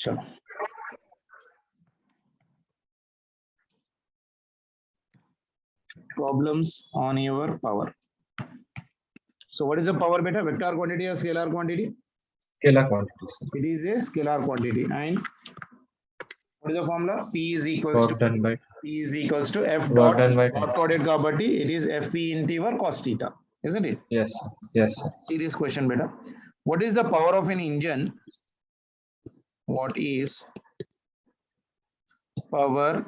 चलो problems on your power. So what is the power beta? Vector quantity or scalar quantity? Scalar quantity, sir. It is a scalar quantity. And what is the formula? P is equals Work to done by F work dot done by dot product property. It is Fe into your cos theta, isn't it? yes, sir. Yes, sir. See this question beta. What is the power of an engine? What is power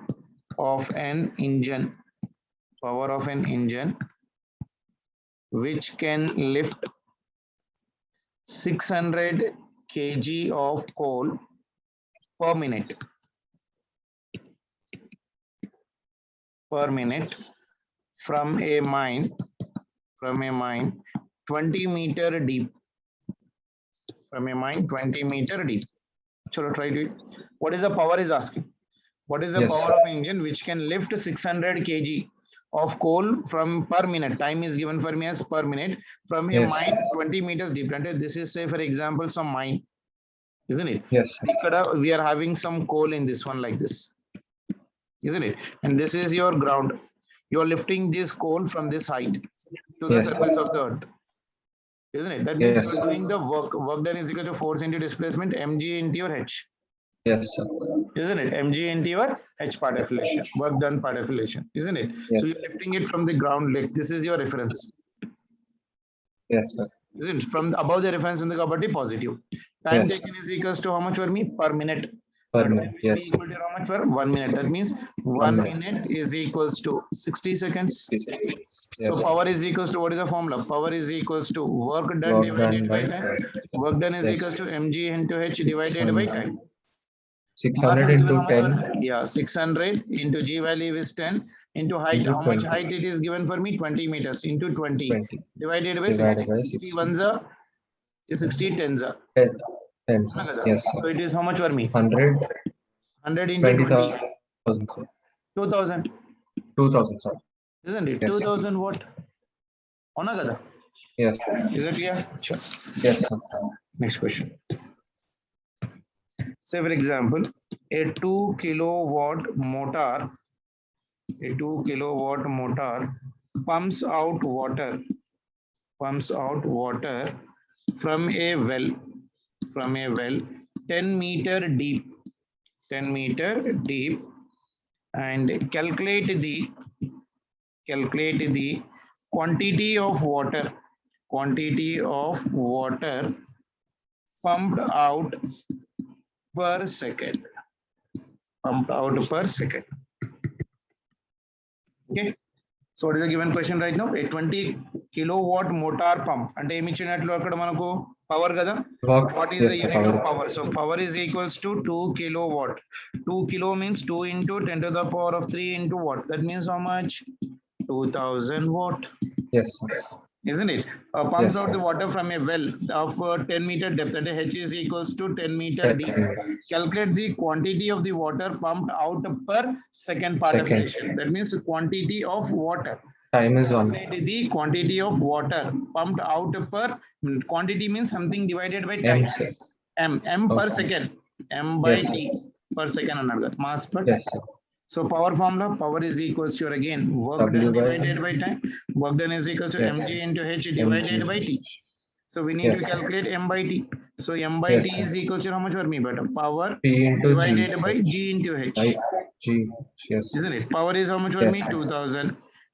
of an engine? Power of an engine which can lift 600 kg of coal per minute from a mine 20 meter deep, from a mine 20 meter deep. Chalo, try to it. What is the power is asking? What is the Yes, power sir. of engine which can lift 600 kg of coal from per minute? Time is given for me as per minute from a Yes. mine 20 meters deep. And this is, say, for example, some mine, isn't it? Yes, sir. We are having some coal in this one like this, isn't it? And this is your ground. You are lifting this coal from this height to the Yes, surface sir. of the earth, isn't it? That means Yes, you are sir. doing the work. Work done is equal to force into displacement, mg into your h, Yes, sir. isn't it? Mg into your h part deflation, work done part deflation, isn't it? Yes. So you're lifting it from the ground. Like this is your reference, Yes, sir. isn't it? From above the reference in the property positive. Time Yes. taken is equals to how much for me? Per minute. Per So minute. time will be Yes, sir. equal to how much for 1 minute? That means 1 minute is equals to 60 seconds. 60 seconds. So Yes. power is equals to, what is the formula? Power is equals to work done Work divided done by by time. Work done is yes. equals to mg into h divided by time. 600 into 10 Yeah, 600 into g value is 10 into height. into How much 20. height it is given for me? 20 meters into 20 20 divided by divided 60. by 60 60. ones are 60 tens are. 10, 10, sir. Yes, So sir. it is how much for me? 100, 100 into 20. 20,000, sir. 2000, 2,000, sir. isn't it? Yes, 2000 what? Ona kada? Yes. Is it clear? Sure. Yes, sir. Next question. Say for example, a 2 kilowatt motor, pumps out water from a well 10 meter deep, and calculate the quantity of water pumped out per second. Okay. So what is the given question right now? A 20 kilowatt motor pump. అంటే ఏమి ఇచ్చినట్లు అక్కడ మనకు power కదా. What is Yes, the sir, unit of power. power? So power is equals to 2 kilowatt. 2 kilo means 2 into 10 to the power of 3 into what? That means how much? 2000 watt. Yes, sir. Isn't it? Pumps Yes, out sir. the water from a well of 10 meter depth. That H is equals to 10 meter 10 deep. meters. Calculate the quantity of the water pumped out per second part Second. deflation. That means quantity of water. Time is on. The quantity of water pumped out per, quantity means something divided by time. M, sir. M per Okay. second. M by Yes, T per second another. Mass per. Yes, sir. So power formula, power is equals to again work W done by divided by time. Work done is equals to yes. mg into h divided mg. by t. So we need to Yes. calculate m by t. So m by Yes, t sir. is equals to how much for me? But power P into divided G. by g into h. I, G. Yes. Isn't it? Power is how much for Yes, me? sir. 2000.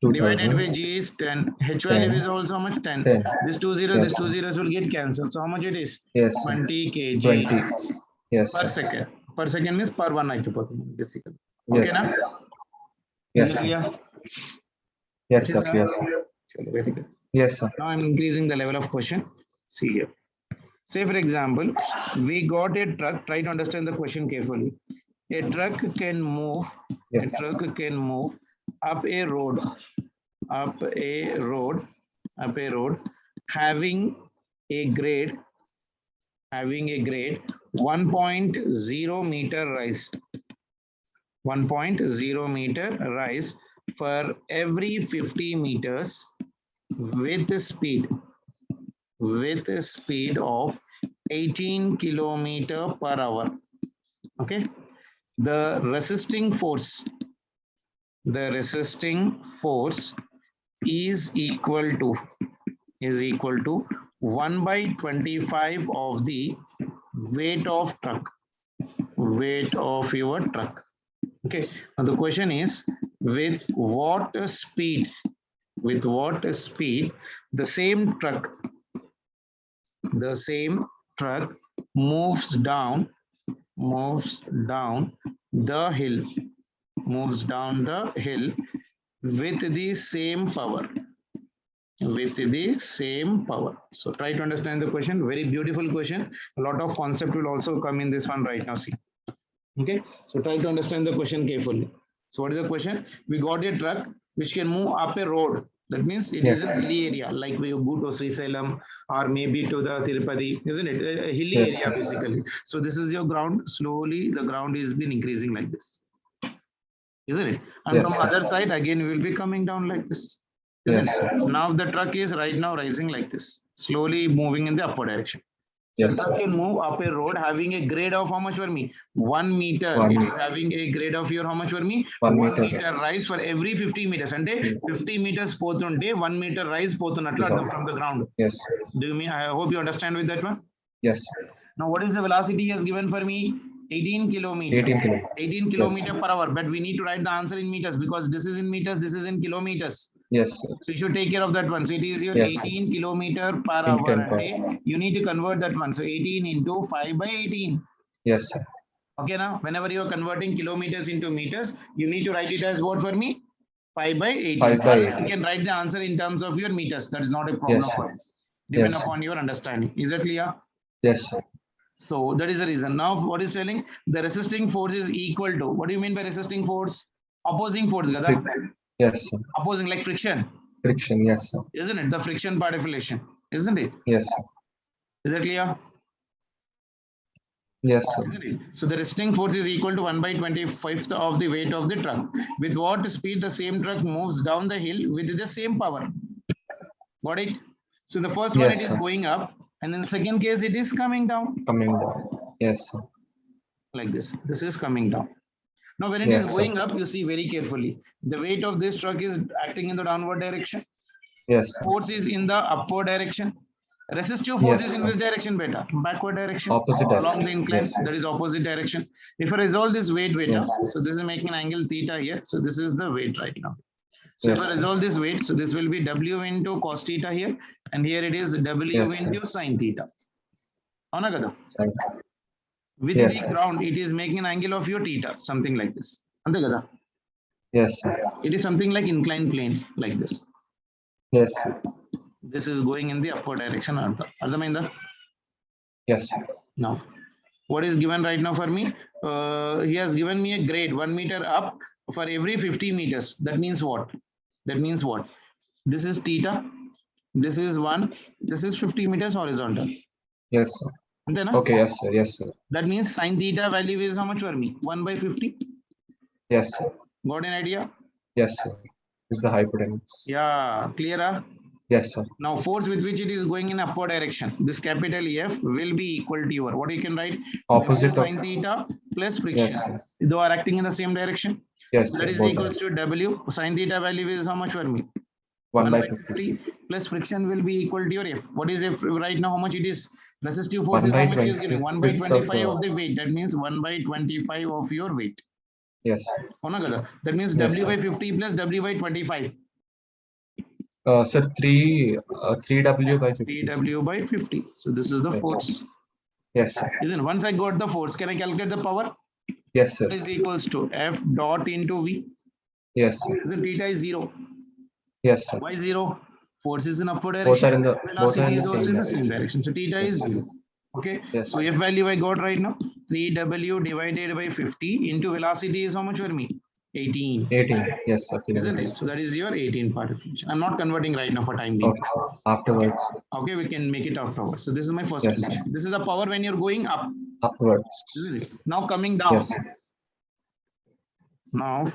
2000. Divided by g is 10. H value 10. is also how much? 10. 10. This 2 zeros, Yes, this 2 sir. zeros will get cancelled. So how much it is? Yes, sir. 20 kg 20. Yes, per sir. second. Per second means per 1 అయిపోతుంది basically. Okay, Yes. na? Yes, Is it sir. clear? Yes, sir. Yes, sir. Chalo, very good. Yes, sir. Now I'm increasing the level of question. See here. Say for example, we got a truck. Try to understand the question carefully. A truck can move. Yes. A truck can move up a road. Having a grade 1.0 meter rise. 1.0 meter rise for every 50 meters with a speed of 18 kilometer per hour. Okay, the resisting force is equal to 1 by 25 of the weight of your truck. Okay, now the question is, with what speed the same truck moves down the hill with the same power. So try to understand the question. Very beautiful question. A lot of concept will also come in this one right now. See. Okay, so try to understand the question carefully. So what is the question? We got a truck which can move up a road. That means it is Yes. a hilly area, like we go to Sri Salem or maybe to the Tirupati, isn't it? A hilly Yes, area sir. basically. So this is your ground. Slowly the ground is been increasing like this, isn't it? And Yes, from sir. other side again we will be coming down like this, isn't Yes, it? sir. Now the truck is right now rising like this, slowly moving in the upward direction. So Yes, truck sir. can move up a road having a grade of how much for me? 1 meter. 1 It is meter. having a grade of your how much for me? 1 1 meter. meter rise for every 50 meters. And 50 meters పోతుంటే 1 meter rise పోతున్నట్లు Yes, అర్థం sir. from the ground. Yes, sir. Do you mean? I hope you understand with that one. Yes, sir. Now what is the velocity he has given for me? 18 kilometer. 18 kilometers. 18 kilometer per hour. But we need to write the answer in meters because this is in meters, this is in kilometers. Yes, sir. So you should take care of that one. So it is your Yes, sir. 18 kilometer per In hour. 10 per And you need to convert that one. So 18 into 5 by 18. Yes, sir. Okay, now whenever you are converting kilometers into meters, you need to write it as what for me? 5 by 18. 5 by Or 18. you can write the answer in terms of your meters. That is not a problem Yes, for sir. it. Depend Yes, sir. upon your understanding. Is that clear? Yes, sir. So that is the reason. Now what is telling? The resisting force is equal to. What do you mean by resisting force? Opposing force, Gada. Yes, sir. Opposing, like friction. Friction. Yes, sir. Isn't it? The friction part of relation. Isn't it? Yes, sir. Is that clear? Yes, sir. Isn't it? So the resisting force is equal to 1 by 25th of the weight of the truck. With what speed the same truck moves down the hill with the same power. Got it? So the first one, Yes, it is sir. going up, and in the second case it is coming down Coming down. Yes, sir. like this. This is coming down. Now when it is Yes, sir. going up, you see very carefully. The weight of this truck is acting in the downward direction. Yes, sir. Force is in the upward direction. Resistive force Yes, is in sir. which direction, beta? Backward direction. Opposite Along the direction. incline, Yes. that is opposite direction. If I resolve this weight, beta, Yes. so this is making an angle theta here. So this is the weight right now. So if Yes, I sir. resolve this weight, so this will be W into cos theta here, and here it is W Yes, sir. into sin theta. Avuna kada? Thank With Yes, the sir. ground, it is making an angle of your theta, something like this. Ante kada? Yes, sir. It is something like inclined plane, like this. Yes, sir. This is going in the upward direction. Ardhamainda? Yes, sir. Now, what is given right now for me? He has given me a grade 1 meter up for every 50 meters. That means what? This is theta. This is 1. This is 50 meters horizontal. Yes, sir. Ante na? Okay. Yes, sir. Yes, sir. That means sin theta value is how much for me? 1 by 50. Yes, sir. Got an idea? Yes, sir. This is the hypotenuse. Yeah, clear? Huh? Yes, sir. Now, force with which it is going in upward direction, this capital F will be equal to your, what you can write? Opposite W of. sin theta plus friction. Yes, sir. They are acting in the same direction. Yes, That sir. is Both equals are. to W. Sin theta value is how much for me? 1 by 50 50. plus friction will be equal to your F. What is F right now? How much it is? Resistive force 1 is how by much he is giving? 1 by 25th of 25 of the weight. That means 1 by 25 of your weight. Yes. Avuna kada? That means Yes, W by sir. 50 plus W by 25. Sir, 3W by 50. 3W by 50. So this is the Yes. force. Yes, sir. Isn't it? Once I got the force, can I calculate the power? Yes, sir. Is equals to F dot into V. Yes, sir. Isn't theta is 0? Yes, sir. Why 0? Force is in upward Both are direction. in the both are Velocity in the is also same in the same direction. direction. So theta is Yes. 0. Okay. Yes. So F value I got right now. 3W divided by 50 into velocity is how much for me? 18. 18. Yes, sir. Isn't it? Kilometers. So that is your 18 part of function. I'm not converting right now for time being. Okay, sir. Afterwards. Okay, we can make it afterwards. So this is my first Yes. condition. This is the power when you're going up. Upwards. Isn't it? Now coming down. Yes. Now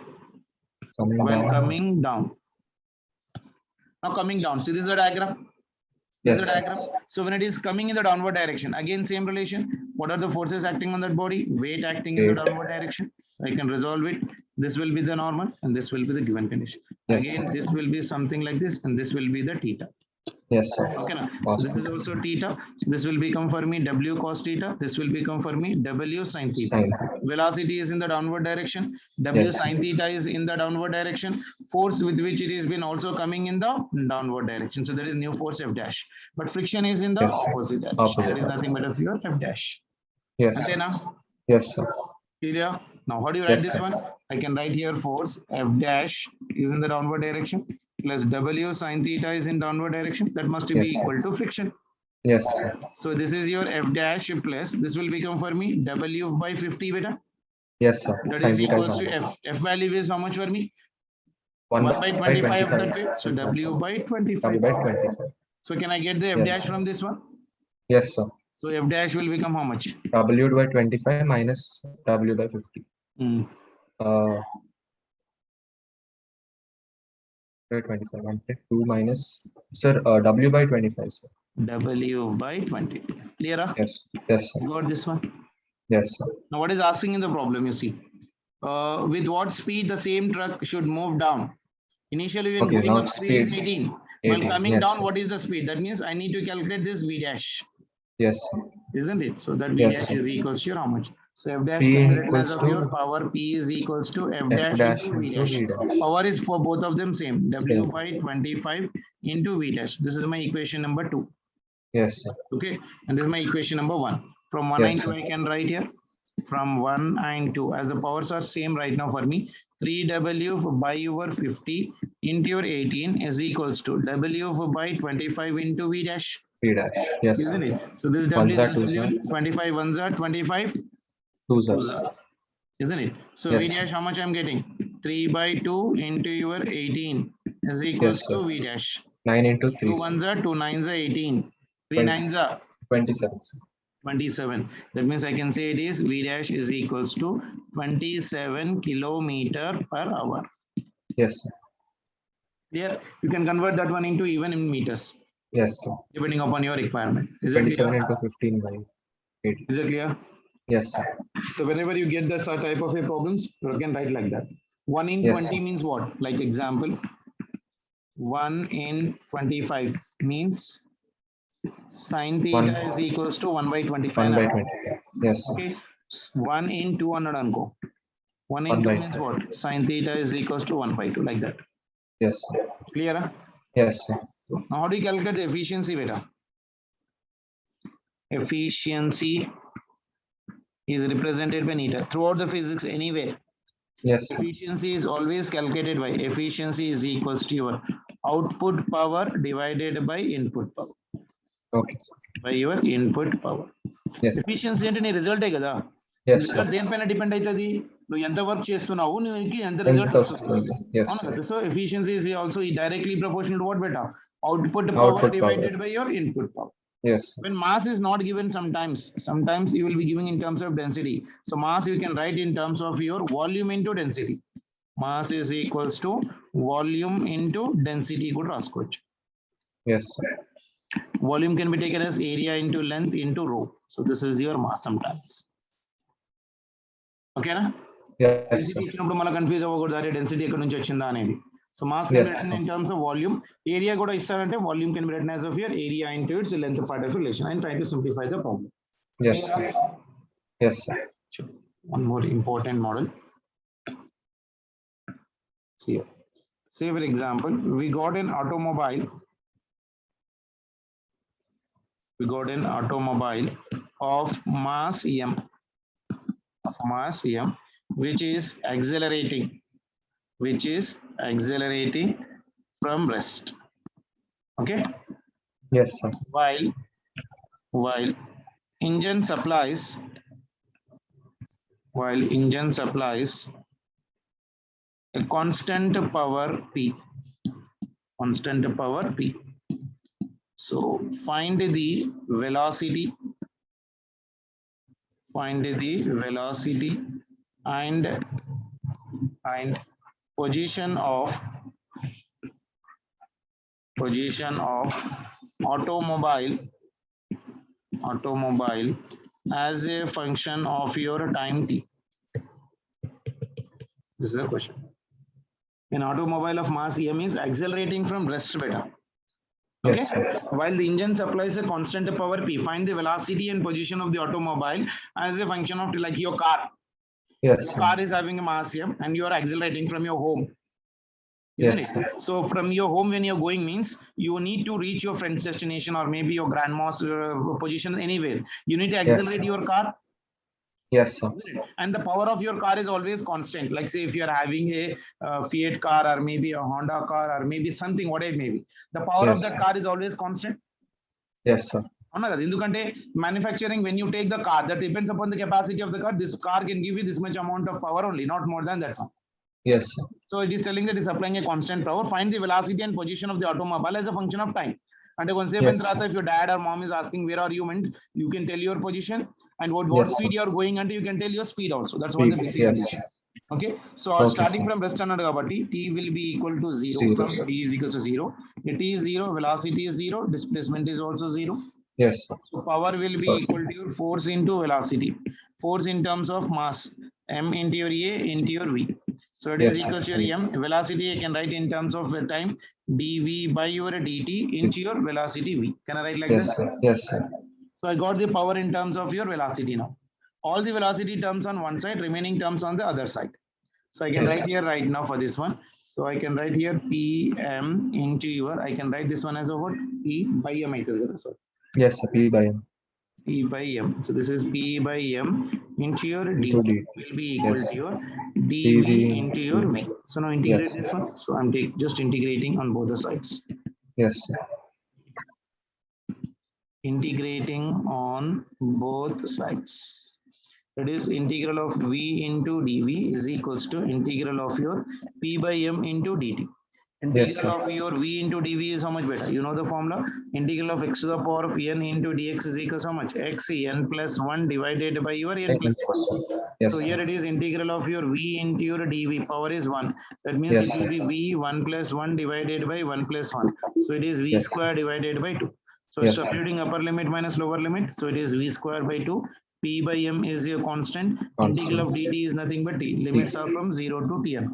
Coming when down. coming down. Now coming down. See, this is a diagram. This is Yes. the diagram. So when it is coming in the downward direction, again same relation. What are the forces acting on that body? Weight acting in the Weight. downward direction. I can resolve it. This will be the normal and this will be the given condition. Yes, Again, sir. this will be something like this and this will be the theta. Yes, sir. Okay, now. So this is Awesome. also theta. So this will become for me W cos theta. This will become for me W sin theta. Sine. Velocity is in the downward direction. W Yes. sin theta is in the downward direction. Force with which it is been also coming in the downward direction. So there is new force F dash. But friction is in the Yes. opposite direction. Opposite There is nothing but a your F dash. Yes. Okay, now. Yes, sir. Clear? Now, how do you write Yes, this sir. one? I can write here force F dash is in the downward direction plus W sin theta is in downward direction. That must be Yes. equal to friction. Yes, sir. So this is your F dash plus this will become for me W by 50 beta. Yes, sir. That Sine is theta is equals to F. F value is how much for me? 1 1 by 25 that way. So W by 25. W by 25. So can I get the F Yes, dash sir. from this one? Yes, sir. So F dash will become how much? W by 25 minus W by 50. Hmm. By 25. 2 minus, sir, W by 25, sir. W by 20. Clear? Huh? Yes. Yes, sir. You got this one? Yes, sir. Now what is asking in the problem, you see? With what speed the same truck should move down? Initially when Okay, going now up speed is speed 18. While 18. coming Yes, down, sir. what is the speed? That means I need to calculate this V dash. Yes, sir. Isn't it? So that V Yes, dash sir. is equals to how much? So F dash P can be written as equals of your to power P is equals to F F dash dash into V into dash. V dash. Power is for both of them same. W Same. by 25 into V dash. This is my equation number 2. Yes, sir. Okay. And this is my equation number 1. From 1 Yes, and 2 sir. I can write here. From 1 and 2 as the powers are same right now for me. 3W by your 50 into your 18 is equals to W by 25 into V dash. V dash. Yes, Isn't sir. it? So this Ones W are two, is sir. 25 ones are 25. 2s are, sir. Isn't it? So Yes, V dash, how much I'm getting? 3 by 2 into your 18 is equals Yes, sir. to V dash. 9 into 3, 2 sir. ones are 2 nines are 18. 3 20. nines are 27, sir. 27. That means I can say it is V dash is equals to 27 kilometer per hour. Yes, sir. Here you can convert that one into even in meters Yes, sir. depending upon your requirement. Is it 27 clear? into 15 by 8. Is it clear? Yes, sir. So whenever you get that type of a problems, you can write like that. 1 in Yes, 20 sir. means what? Like example, 1 in 25 means sin theta 1 is equals to 1 by 25. 1 by now. 25. Yes, sir. Okay. 1 in 200 anko. 1 in 1 2 by means what? Sin theta is equals to 1 by 2 like that. Yes, sir. Clear? Huh? Yes, sir. So now how do you calculate the efficiency beta? Efficiency is represented by eta. Throughout the physics anyway, Yes, sir. efficiency is always calculated by efficiency is equals to your output power divided by input power. Okay. By your input power. Yes. Efficiency అంటే నీ రిజల్టే కదా. Yes, sir. Result దేనిపైన depend అవుతుంది? నువ్వు ఎంత work చేస్తున్నావు, నువ్వు ఎంత ఎంత రిజల్ట్ వస్తుంది. వస్తుంది? Yes, అవును sir. కదా. So efficiency is also directly proportional to what beta? Output power Output divided power. by your input power. Yes, sir. When mass is not given sometimes you will be giving in terms of density. So mass you can write in terms of your volume into density. Mass is equals to volume into density. Good raskoch. Yes, sir. Volume can be taken as area into length into rho. So this is your mass sometimes. Okay na? Yes, Density sir. ఇచ్చినప్పుడు మళ్ళీ confuse అవ్వకూడదు, అరే density ఎక్కడ నుంచి వచ్చిందా అనేది. So mass can Yes, be written sir. In terms of volume. Area కూడా ఇస్తారంటే volume can be written as of your area into its length part of relation. I am trying to simplify the problem. Yes, sir. Yes, sir. One more important model. See here. Say for example, we got an automobile. We got an automobile of mass m, which is accelerating from rest. Okay. Yes, sir. While engine supplies a constant power P. So find the velocity and position of automobile as a function of your time t? This is the question. An automobile of mass m is accelerating from rest beta. Okay. Yes, sir. While the engine supplies a constant power p, find the velocity and position of the automobile as a function of like your car. Yes, The sir. car is having a mass m and you are accelerating from your home. Isn't Yes, it? sir. So from your home when you're going means you need to reach your friend's destination or maybe your grandma's position anywhere. You need to accelerate sir. your car. Yes, sir. And the power of your car is always constant. Like say if you are having a Fiat car or maybe a Honda car or maybe something, whatever it may be, the power of Yes, that sir. car is always constant. Yes, sir. ఎందుకంటే manufacturing, when you take the car, that depends upon the capacity of the car. This car can give you this much amount of power only, not more than that one. Yes, sir. So it is telling that it's applying a constant power. Find the velocity and position of the automobile as a function of time. And Yes, sir. if your dad or mom is asking where are you, meant you can tell your position and what Yes, speed sir. you are going, and you can tell your speed also. That's what the Speed, basic yes. condition. Okay, so Okay, starting sir. from rest another kabatti, t will be equal to 0. Zero, Some sir. t is equal to 0. If t is 0, velocity is 0, displacement is also 0. Yes, sir. So power will be Sure, sir. equal to your force into velocity. Force in terms of mass, m into your a into your v. So it is Yes, equal to sir. your m. Velocity I can write in terms of time, dv by your dt into your velocity v. Can I write like Yes, this? sir. Yes, sir. So I got the power in terms of your velocity now. All the velocity terms on one side, remaining terms on the other side. So I can Yes. write here right now for this one. So I can write here pm into your, I can write this one as a what? P by m. Sorry. Yes, sir. P by M. P by m. So this is P by m into your dt Into D. will be equal Yes. to your dV dv into your v. So now integrate Yes. this one. So I'm just integrating on both the sides. Yes, sir. Integrating on both sides. That is integral of v into dv is equals to integral of your p by m into dt. Integral Yes, sir. of your v into dv is how much better? You know the formula. Integral of x to the power of n into dx is equal to how much? X n plus 1 divided by your n plus 1. Yes, So here sir. it is integral of your v into your dv. Power is 1. That means Yes, it will sir. be v 1 plus 1 divided by 1 plus 1. So it is v Yes. square divided by 2. So Yes, sir. substituting upper limit minus lower limit. So it is v square by 2. P by m is your constant. Integral of dt is nothing but t. Limits are from 0 to tn.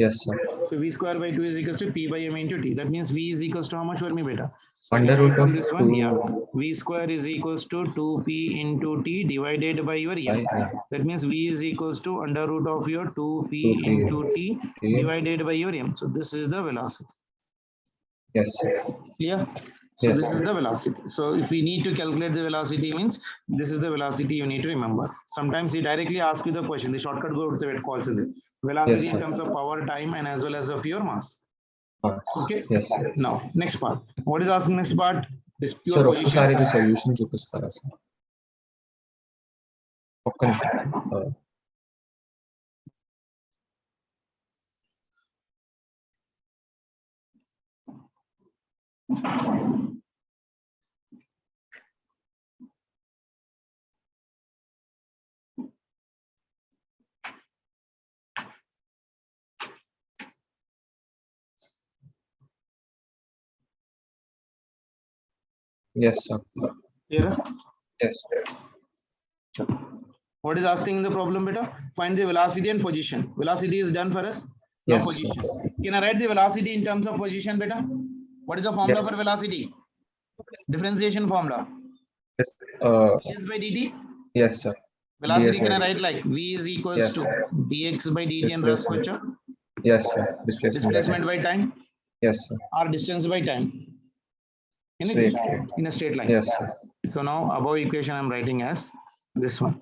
Yes, sir. So v square by 2 is equals to p by m into t. That means v is equals to how much for me beta? So Under root from of this one, 2 yeah. V square is equals to 2p into t divided by your m. by M. That means v is equals to under root of your 2p 2p into t T. divided by your m. So this is the velocity. Yes, sir. Clear? So Yes. this is the velocity. So if we need to calculate the velocity means this is the velocity you need to remember. Sometimes he directly asks you the question. The shortcut go to it calls it velocity Yes, in sir. terms of power, time, and as well as of your mass. Okay. Yes, sir. Now next part. What is asking next part? This pure sir position. ఒక్కసారి ఇది solution చూపిస్తారా sir ఒక్క నిమిషం Yes, sir. Clear? Yes. What is asking in the problem, beta? Find the velocity and position. Velocity is done for us. Now Yes, position. Can I write the velocity in terms of position, beta? What is the formula Yes. for velocity? Differentiation formula. Yes. ds by dt. Yes, sir. Velocity ds can I by write like v is equals Yes. to dx by dt and Displacement. Yes, sir. displacement by time Yes, sir. or distance by time. Straight. In a straight line. Yes, sir. So now above equation I'm writing as this one.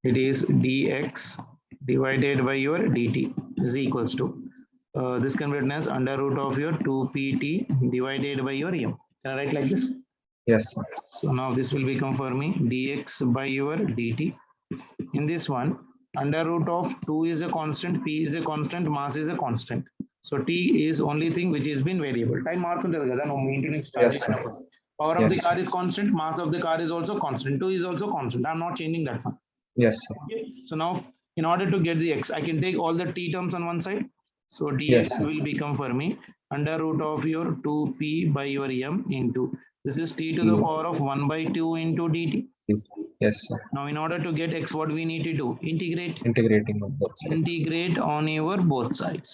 It is dx divided by your dt is equals to this can be written as under root of your 2pt divided by your m. Can I write like this? Yes, sir. So now this will become for me dx by your dt. In this one, under root of 2 is a constant, p is a constant, mass is a constant. So t is only thing which is been variable. Time mark ఉంటుంది కదా no maintenance charge. Yes, sir. Power of the Yes. car is constant, mass of the car is also constant. 2 is also constant. I'm not changing that one. Yes, sir. Okay. So now in order to get the x, I can take all the t terms on one side. So dx Yes, sir. will become for me under root of your 2p by your m into, this is t to the power of 1 by 2 into dt. Yes, sir. Now in order to get x, what we need to do? Integrate. Integrating on both sides. Integrate on your both sides.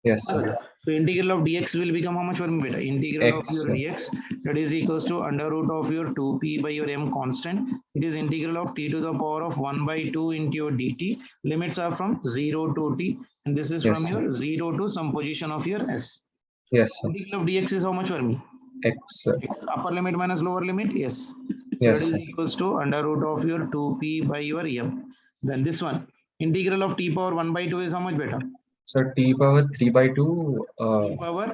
Yes, sir. So integral of dx will become how much for me beta? Integral X, of your sir. dx, that is equals to under root of your 2p by your m constant. It is integral of t to the power of 1 by 2 into your dt. Limits are from 0 to t, and this is Yes, from sir. your 0 to some position of your s. Yes, sir. Integral of dx is how much for me? X, sir. X, upper limit minus lower limit, yes. So Yes, that is sir. equals to under root of your 2p by your m. Then this one, integral of t power 1 by 2 is how much beta? So t power 3 by 2, T power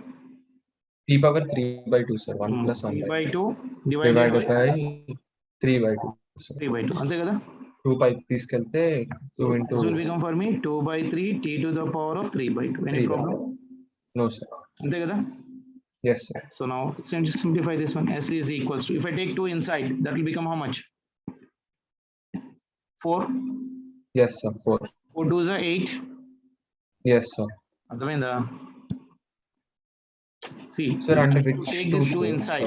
t power 3 by 2, sir. 1 plus 1 3 by by 2 divided divided by by 3 by 2, sir. 3 by 2. అంతే కదా? 2 by తీసుకెళ్తే 2 So into this will become for me 2 by 3 t to the power of 3 by 2. Any 3 by problem? no, sir. అంతే కదా? Yes, sir. So now simplify this one. S is equals to, if I take 2 inside, that will become how much? 4. Yes, sir. 4. 4 2 is 8. Yes, sir. అర్థమైందా? See, Sir, if and I which take two, this 2 sir? inside.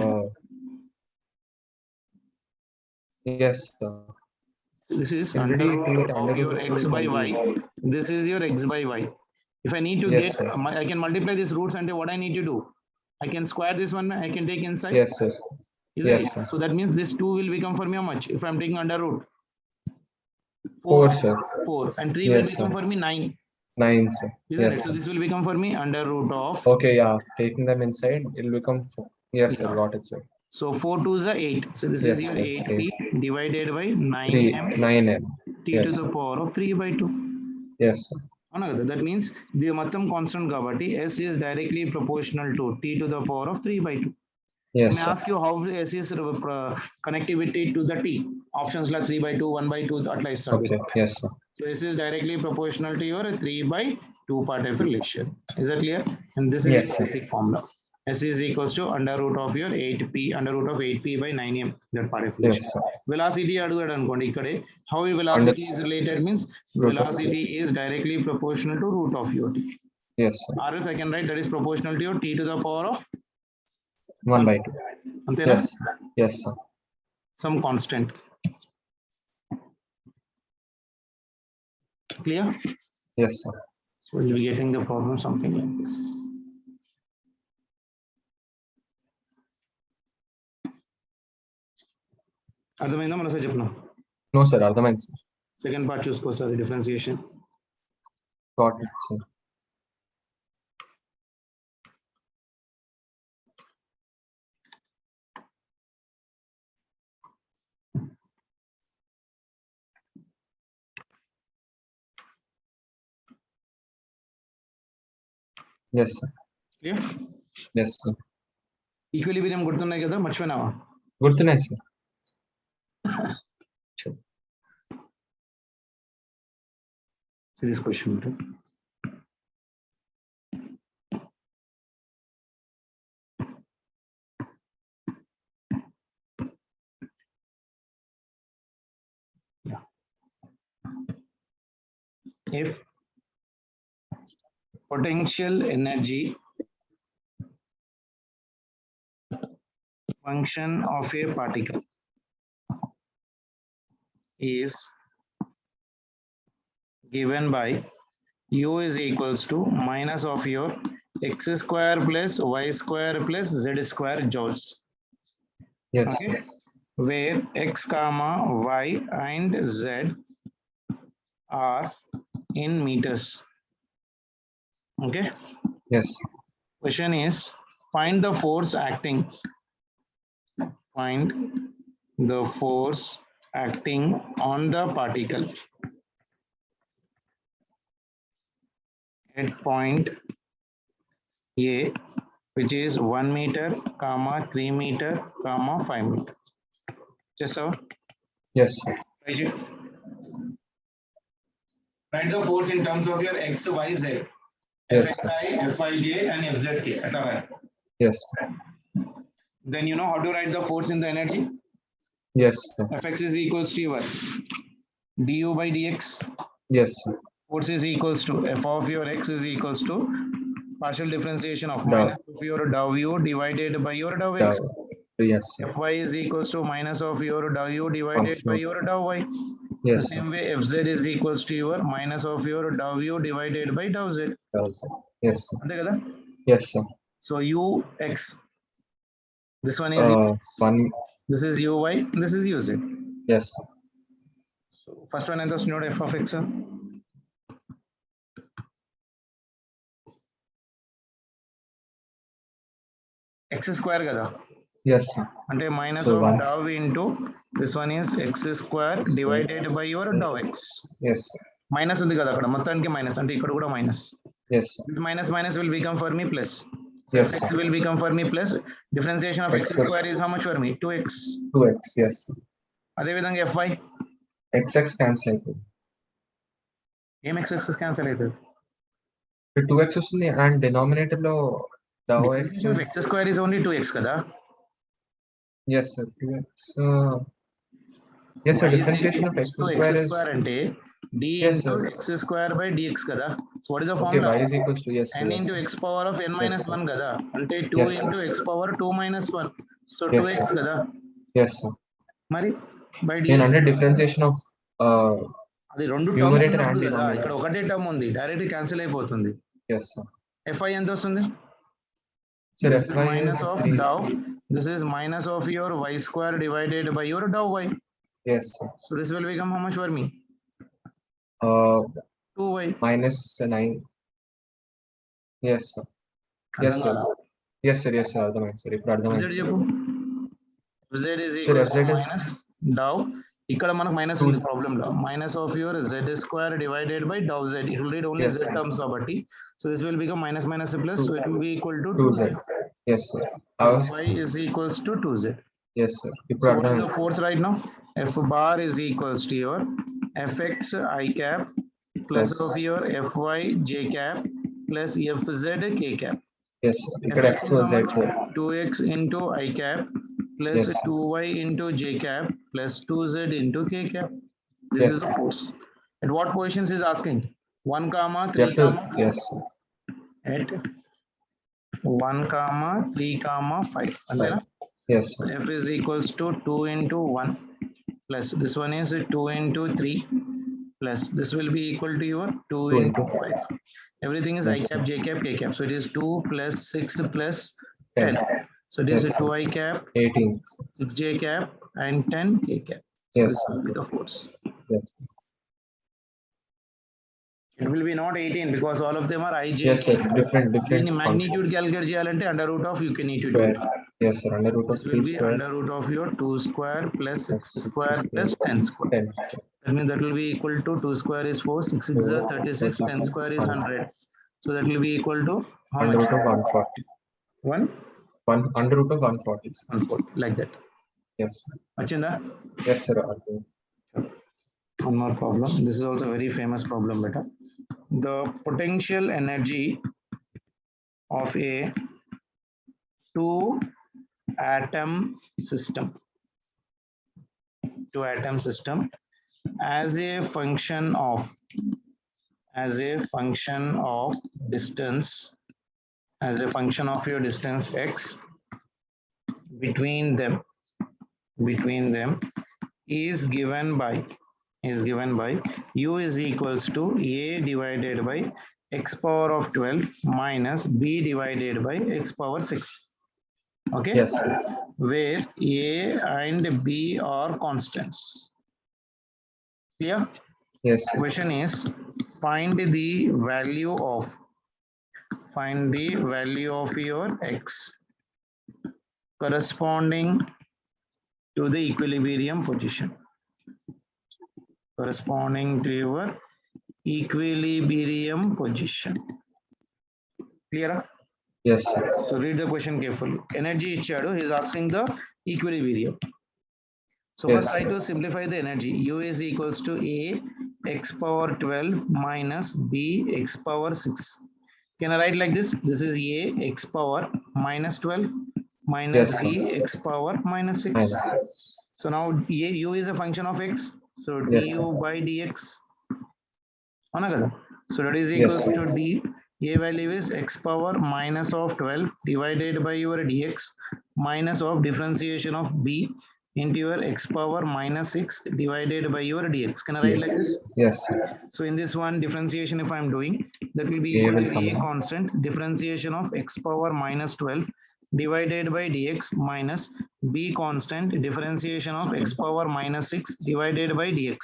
Yes, sir. This is Already under root under of your root x of by y. y. This is your x by y. If I need to Yes, get, sir. I can multiply these roots and what I need to do? I can square this one, I can take inside. Yes, sir. Isn't Yes, it? sir. So that means this 2 will become for me how much? If I'm taking under root 4, sir. 4 and 3 will Yes, become sir. for me 9. 9, sir. Isn't Yes, it? So sir. this will become for me under root of. Okay, yeah. Taking them inside, it will become 4. Yes, sir. Yeah. Got it, sir. So 4 2 is 8. So this Yes, is your sir. 8p divided by 3, 9m 9m. t Yes, to the power of 3 by 2. yes, sir. అవునా కదా? That means the మొత్తం constant కాబట్టి s is directly proportional to t to the power of 3 by 2. Yes, May I sir. ask you how s is connectivity to the t? Options like 3 by 2, 1 by 2, అట్లా ఇస్తాడు. Okay. Yes, sir. So s is directly proportional to your 3 by 2 part of relation. Is that clear? And this is Yes, the sir. basic formula. S is equals to under root of your 8p, under root of 8p by 9m, that part of relation. Yes, sir. Velocity అడుగుతాడు అనుకోండి ఇక్కడే. How velocity is related means Root of velocity is directly proportional to root of your t. Yes, sir. Or else I can write that is proportional to your t to the power of 1 by 2. అంతేనా? Yes. Yes, sir. Some constant. Clear? Yes, sir. So we'll be getting the problem something like this. అర్థమైందా? మన sir చెప్పిన No, sir. అర్థమైంది, sir. Second part చూసుకోవచ్చు differentiation. Got it, sir. Yes, sir. Clear? Yes, sir. Equilibrium గుర్తున్నాయి కదా, మర్చిపోయినావా? గుర్తున్నాయి, sir. See this question. Yeah. If potential energy function of a particle is given by u is equals to minus of your x square plus y square plus z square joules. Yes. Okay, where x comma y and z are in meters. Okay, Yes. question is find the force acting. Find the force acting on the particle at point A, which is 1 meter, comma 3 meter, comma 5 meter. Just out. Yes, sir. Write the force in terms of your x, y, z. Yes, Fxi, Fij, and Fzk. At all right. Yes. Then you know how to write the force in the energy. Yes, sir. Fx is equals to what? Du by dx. Yes, sir. Force is equals to f of your x is equals to partial differentiation of Dou. minus of your dou u divided by your dou x. Dou. Yes, sir. Fy is equals to minus of your dou u divided Function by of- your dou y. The Yes, sir. same way fz is equals to your minus of your dou u divided by dou z. Dou, sir. Yes, sir. అంతే కదా? Yes, sir. So ux, this one is One. this is uy, this is uz. Yes, sir. So first one ఎంత వస్తుంది f of x? x square కదా? Yes, sir. అంటే minus So of once- dou into this one is x square divided by your dou x. Yes, sir. Minus ఉంది కదా అక్కడ, మొత్తానికి minus, అంటే ఇక్కడ కూడా minus. Yes, sir. This minus minus will become for me plus. So Yes, x sir. will become for me plus. Differentiation of x X square is how much for me? 2x. 2x. Yes, sir. అదే విధంగా fy X cancel అవుతుంది. ఏం x cancel అవుతుంది? 2x వస్తుంది and denominator లో dou x. x square is only 2x కదా? Yes, sir. 2x. Yes, sir. Y is Differentiation of equals x to square is. అంటే d Yes, into sir. x square by dx కదా? So what is the Okay, formula? y is equals to yes. n Yes, into sir. x power of n minus sir. 1 కదా? అంటే 2 Yes, sir. into x power 2 minus 1. So Yes, 2x sir. కదా? Yes, sir. మరి by నేను dx అంటే differentiation of అది రెండు numerator term and కదా? denominator. ఇక్కడ ఒకటే టర్మ్ ఉంది, డైరెక్ట్ క్యాన్సిల్ అయిపోతుంది. yes, sir. fy ఎంత వస్తుంది? Sir, This is fy is minus of 3. dou. This is minus of your y square divided by your dou y. Yes, sir. So this will become how much for me? 2y. Minus 9. Yes, sir. Yes, sir. Yes, sir. Yes, sir. అర్థమైంది sir, ఇప్పుడు z అర్థమైంది. చెప్పు. z is Sir, equals to fz is- minus dou. ఇక్కడ మనకు minus ఉంది problem లో. Minus of your z square divided by dou z. It will read only Yes, z sir. terms కాబట్టి. So this will become minus minus plus. So it will be equal to 2z. Yes, sir. I was. y is equals to 2z. Yes, sir. ఇప్పుడు So what is the అర్థమైంది. force right now? F bar is equals to your fx I cap plus Plus- of your fy j cap plus fz k cap. Yes, sir. ఇక్కడ Fx x is how z much? 2x into I cap plus Yes. 2y into j cap plus 2z into k cap. This Yes. is the force. At what positions is asking? 1 comma You 3 have to. comma 4. Yes. At 1 comma 3 comma 5. Antena? Yes, sir. F is equals to 2 into 1 plus this one is 2 into 3 plus this will be equal to your 2 2 into into 5. Everything is Yes, I cap, sir. J cap, K cap. So it is 2 plus 6 plus 10. 10. So this Yes, is 2 I cap, 18. 6 J cap and 10 K cap. So Yes, this sir. will be the force. Yes. It will be not 18 because all of them are I, J. Yes, sir. Different దీన్ని magnitude functions. calculate చేయాలంటే under root of you can need to do Square. it. Yes, sir. Under root of This 2 will be square under root of your 2 square plus 6 plus 6 square plus 10 square. 10 square. That means that will be equal to 2 square is 4, 6 is 36, 10 square is 100. So that will be equal to how Under much? root of 140. 1 Under root of 140. sir. 1/4 like that. Yes. sir. Achinda? Yes, sir. One more problem. This is also a very famous problem, beta. The potential energy of a two atom system as a function of distance, as a function of your distance x between them is given by u is equals to a divided by x power of 12 minus b divided by x power 6. Okay. Yes, sir. Where a and b are constants. Clear? Yes, sir. Question is find the value of your x corresponding to the equilibrium position. Corresponding to your equilibrium position. Clear? Yes, sir. So read the question carefully. Energy ichadu, he is asking the equilibrium. So Yes, first try sir. to simplify the energy. U is equals to A x power 12 minus B x power 6. Can I write like this? This is A x power minus 12 minus Yes, B sir. x power minus 6. Minus 6. So now U is a function of x. So Yes, du sir. by dx. Avuna kada? So that is Yes, equals sir. to d A value is x power minus of 12 divided by your dx minus of differentiation of b into your x power minus 6 divided by your dx. Can I write like this? Yes, sir. So in this one differentiation, if I'm doing, that will be A equal will to come a in. constant differentiation of x power minus 12 divided by dx minus b constant differentiation of x power minus 6 divided by dx.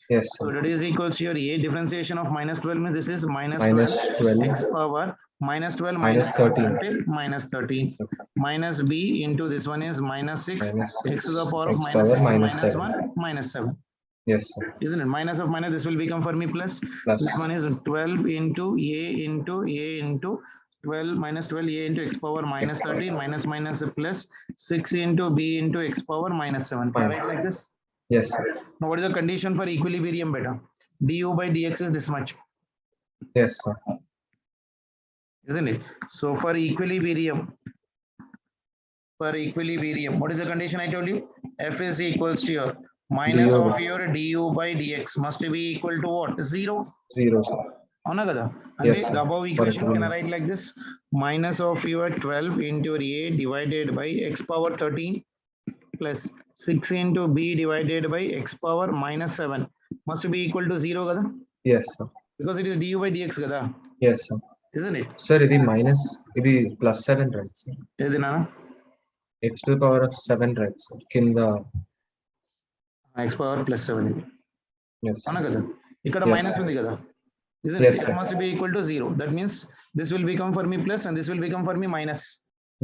Yes, So sir. that is equals to your a differentiation of minus 12 means this is minus Minus 12 12 x power minus 12 minus minus 13 until minus 13 minus b into this one is minus 6 minus x to the 6 power of x minus power 6 minus minus 7. 1 minus 7. Yes, sir. Isn't it? Minus of minus, this will become for me plus. Plus. So this one is 12 into a into 12 minus 12 a into x power minus 13 minus minus plus 6 into b into x power minus 7. Can I write like this? Yes, sir. Now what is the condition for equilibrium beta? Du by dx is this much, Yes, sir. isn't it? So for equilibrium, what is the condition I told you? F is equals to your minus du of your du by dx must be equal to what? 0. 0, sir. అవునా కదా అంటే Yes, sir. the above For equation can I equilibrium. write like this minus of your 12 into a divided by x power 13 plus 6 into b divided by x power minus 7 must be equal to 0 కదా Yes, sir. because it is du by dx కదా, Yes, sir. isn't it? Sir, ఇది minus, ఇది plus 7, right, sir? ఏది నాన్న X to the power of 7, right, sir? కింద. x power plus 7 ఇది Yes, sir. అవునా కదా, ఇక్కడ Yes, మైనస్ sir. ఉంది కదా, isn't Yes, it? It sir. must be equal to 0. That means this will become for me plus and this will become for me minus.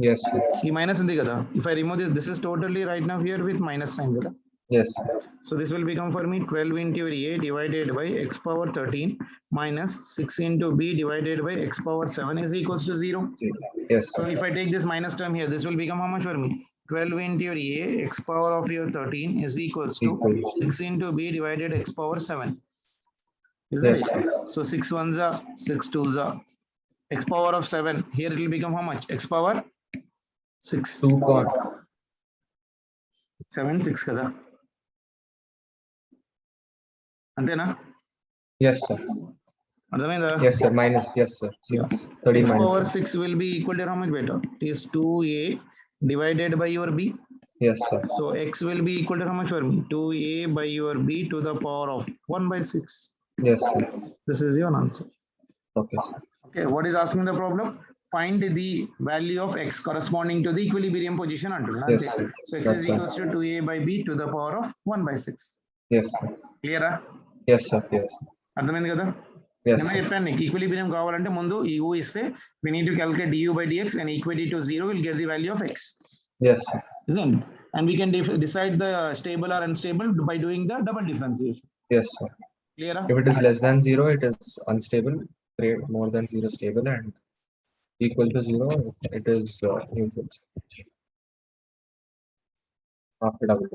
Yes, sir. ఈ minus ఉంది కదా, if I remove this, this is totally right now here with minus sign కదా. Yes, sir. So this will become for me 12 into a divided by x power 13 minus 6 into b divided by x power 7 is equals to 0. Yes, So sir. if I take this minus term here, this will become how much for me? 12 into your a x power of your 13 is equals to Equals. 6 into b divided x power 7. Isn't Yes, it? sir. So 6 ones are 6 twos are x power of 7. Here it will become how much? X power 6. 2. 7 6 kada. అంతేనా? Yes, sir. అర్థమైందా? Yes, sir. Minus. Yes, sir. 6. 13 x minus power 7. 6 will be equal to how much beta? It is 2a divided by your b. Yes, sir. So x will be equal to how much for me? 2a by your b to the power of 1 by 6. Yes, sir. This is your answer. Okay, sir. Okay, what is asking the problem? Find the value of x corresponding to the equilibrium position antunnadu. Yes, sir. So x That's is equals to 2a by b to the power of 1 by 6. Yes, sir. Clear? Yes, sir. Yes. అర్థమైంది కదా? Yes, నేను sir. చెప్పాను నీకు equilibrium కావాలంటే ముందు ఈ u ఇస్తే we need to calculate du by dx and equate it to 0 will get the value of x. Yes, sir. Isn't it? And we can decide the stable or unstable by doing the double differentiation. Yes, sir. Clear? If it is less than 0, it is unstable. More than 0, stable, and equal to 0, it is neutral. After double.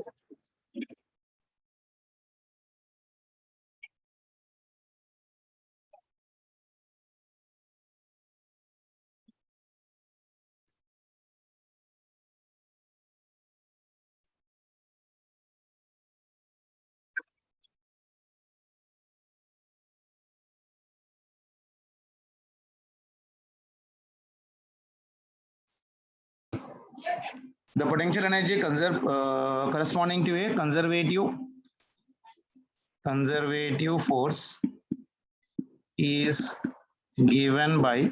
The potential energy corresponding to a conservative force is given by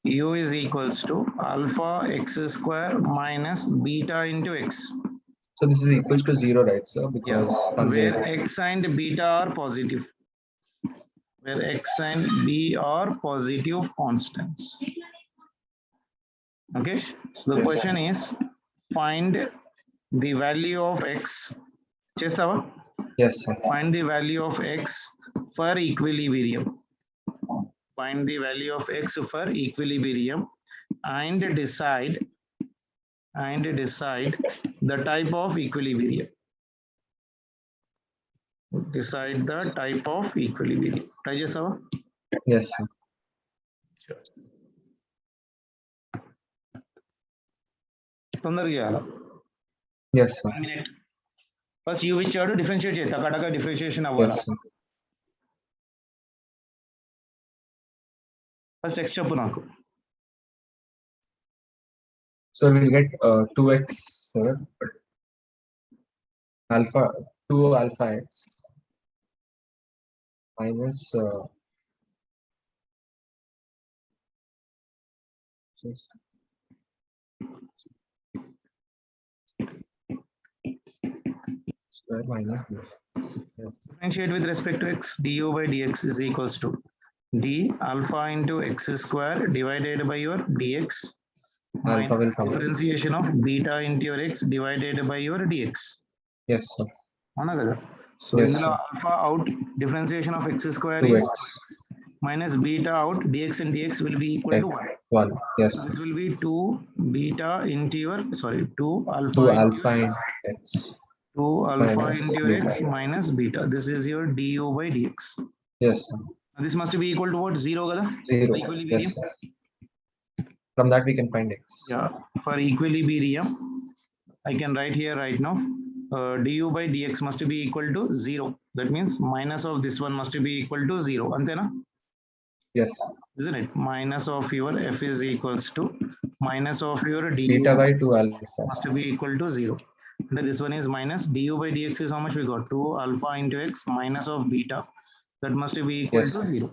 u is equals to alpha x square minus beta into x. So this is equals to 0, right, sir? Because Where x and beta are positive. Where x and b are positive constants. Okay, so the Yes. question is find the value of x. Chesava? Yes, sir. Find the value of x for equilibrium. Find the value of x for equilibrium and decide the type of equilibrium. Decide the type of equilibrium. Try chesava? Yes, sir. తొందరగా చేయాలి. Yes, sir. 1 minute. First u ఇచ్చాడు differentiate చేయి టకాటకా differentiation అవ్వాలి. Yes, sir. First x చెప్పు నాకు. So we'll get 2x, sir. Alpha 2 alpha x minus just- square minus b. Yes. Differentiate with respect to x. Du by dx is equals to d alpha into x square divided by your dx Alpha minus will come. differentiation of beta into your x divided by your dx. Yes, sir. అవునా కదా? So Yes, ఇందులో sir. alpha out differentiation of x square is 2x. minus beta out dx and dx will be equal to 1. 1. Yes. So this will be 2 beta into your 2 alpha 2 into alpha your in x. 2 alpha minus into your x beta. minus beta. This is your du by dx. Yes, sir. This must be equal to what? 0 kada? 0. Equilibrium. Yes, sir. From that we can find x. Yeah, for equilibrium, I can write here right now. Du by dx must be equal to 0. That means minus of this one must be equal to 0. Antena? Yes. Isn't it? Minus of your f is equals to minus of your du Beta by 2 alpha. must be equal to 0. And this one is minus du by dx is how much we got? 2 alpha into x minus of beta. That must be equal Yes. to 0.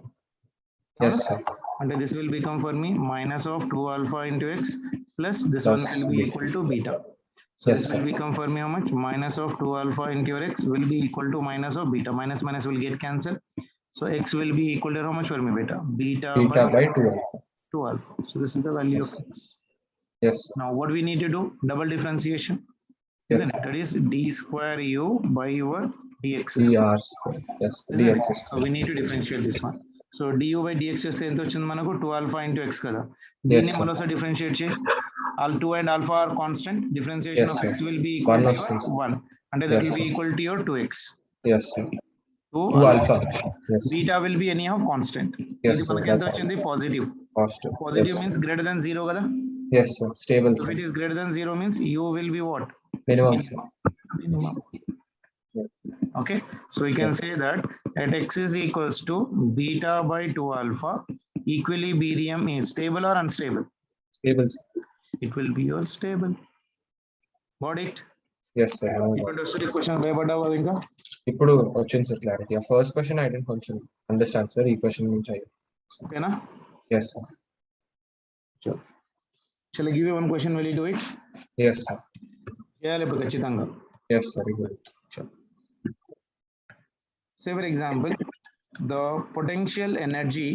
Yes, sir. And this will become for me minus of 2 alpha into x plus this Plus one will be beta. equal to beta. So Yes, this will sir. become for me how much? Minus of 2 alpha into your x will be equal to minus of beta. Minus minus will get cancelled. So x will be equal to how much for me? Beta. Beta Beta by by 2 alpha. 2 alpha. So this is the value Yes. of x. Yes. Now what we need to do? Double differentiation. Yes. Isn't it? That is d square u by your dx d square. r square. Yes. Isn't dx it? So square. we need to differentiate this one. So du by dx చేస్తే ఎంత వచ్చింది మనకు 2 alpha into x కదా. Yes, దీన్ని sir. మరోసారి differentiate చేయి. All 2 and alpha are constant. Differentiation Yes, of sir. x will be equal 1 to was your 2. 1. And that Yes, will be sir. equal to your 2x. Yes, sir. 2 2 alpha. alpha. Yes. Beta will be anyhow constant. Yes, ఇది sir. మనకి ఎంత That's వచ్చింది? Positive. positive. Positive Yes. means greater than 0 కదా. Yes, sir. Stable, So if sir. it is greater than 0 means u will be what? Minimum, sir. Minimum. Yeah. Okay, so we can Yeah. say that at x is equals to beta by 2 alpha, equilibrium is stable or unstable? Stable, sir. It will be your stable. Got it? Yes, sir. ఇప్పుడు వస్తుంది question భయపడ్డావా ఇంకా? ఇప్పుడు వచ్చింది sir clarity. First question I didn't కొంచెం understand sir. ఈ question నుంచి అయ్యి. ఓకేనా? Yes sir. Sure. Shall I give you one question? Will you do it? Yes sir. చేయాలి ఇప్పుడు ఖచ్చితంగా. Yes sir. Sure. Say for example, the potential energy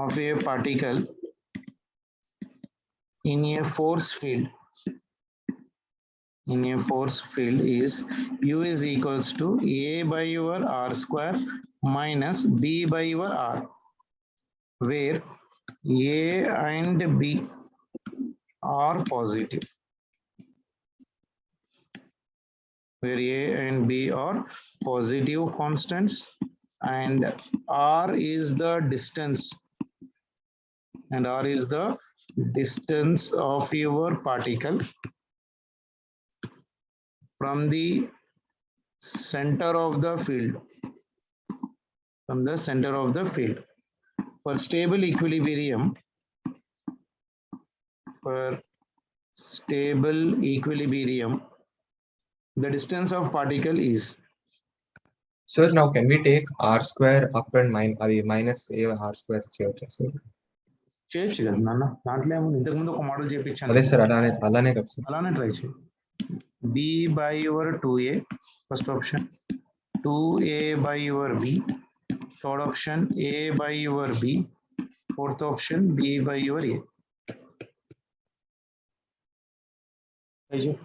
of a particle in a force field is u is equals to a by your r square minus b by your r, where a and b are positive. Where a and b are positive constants and r is the distance of your particle from the center of the field. For stable equilibrium, the distance of particle is. Sir, now can we take r square up and minus a r square చేయొచ్చా sir? చేయొచ్చు కదా నాన్న, దాంట్లో ఏముంది? ఇంతకుముందు ఒక model చేయించాను. అదే సార్, అలానే కదా సార్. అలానే ట్రై చేయి. b by your 2a, first option, 2a by your b, third option a by your b, fourth option b by your a. Try చేయి.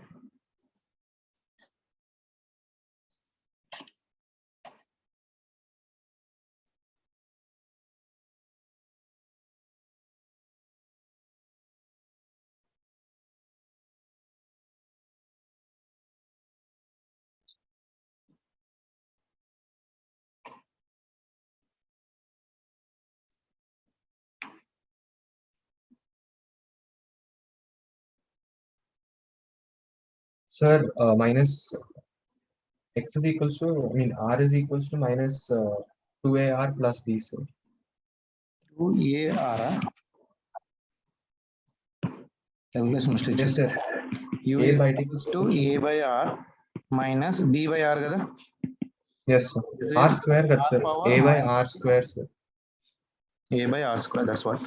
Sir, minus x is equals to, r is equals to minus 2AR plus B, sir. 2AR. Calculus mistake. Yes, sir. U A is by T to A by R minus B by R kada. Yes, sir. This R is square, R sir. power A by minus R square, sir. A by R square, that's what.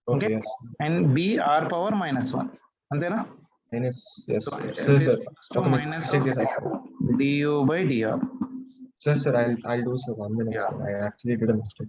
Okay, Okay. yes. And B R power minus 1. Antena? Minus, yes, So sir. it Sir, is sir. to Okay, minus mistake of this, sir. du by dr. Sir, I'll do, sir. 1 minute, Yeah. sir. I actually did a mistake.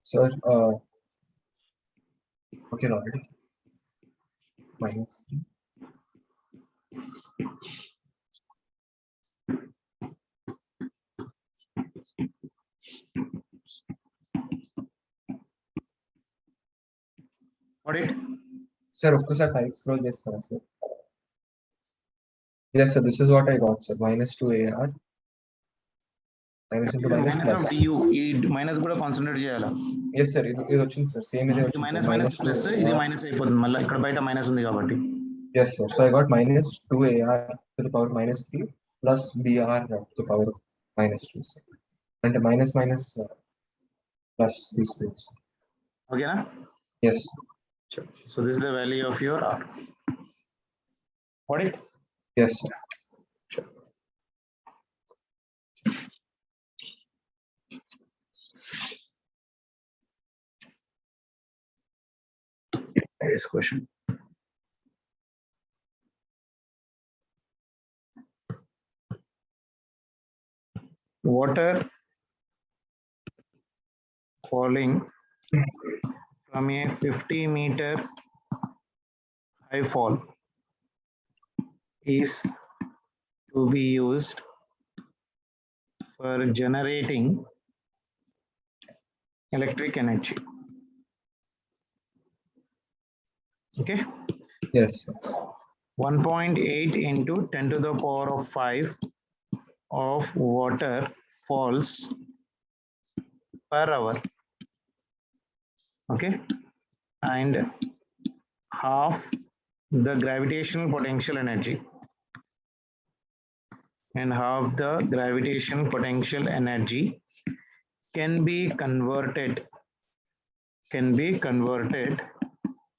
Sir, okay, already. Minus 3. Got it? Sir, okay, sir. Type scroll this, sir. Yes, sir. This is what I got, sir. Minus 2AR. Minus into minus Minus of plus. du. ఈ minus కూడా concentrate చేయాలా? Yes, sir. ఇది వచ్చింది, sir. Same ఇదే ఇది వచ్చింది, sir. Minus minus plus ఇది minus అయిపోతుంది మళ్ళీ ఇక్కడ బయట మైనస్ ఉంది కాబట్టి. Yes, sir. So I got minus 2AR to the power minus 3 plus BR to the power minus 2, sir. And minus minus plus these things. ఓకేనా? Yes. Sure. So this is the value of your R. Got it? Yes, sir. Sure. Next question. Water falling from a 50-meter high fall is to be used for generating electric energy. Okay. Yes, sir. 1.8 into 10 to the power of 5 of water falls per hour. Okay. And half the gravitational potential energy. And half the gravitational potential energy can be converted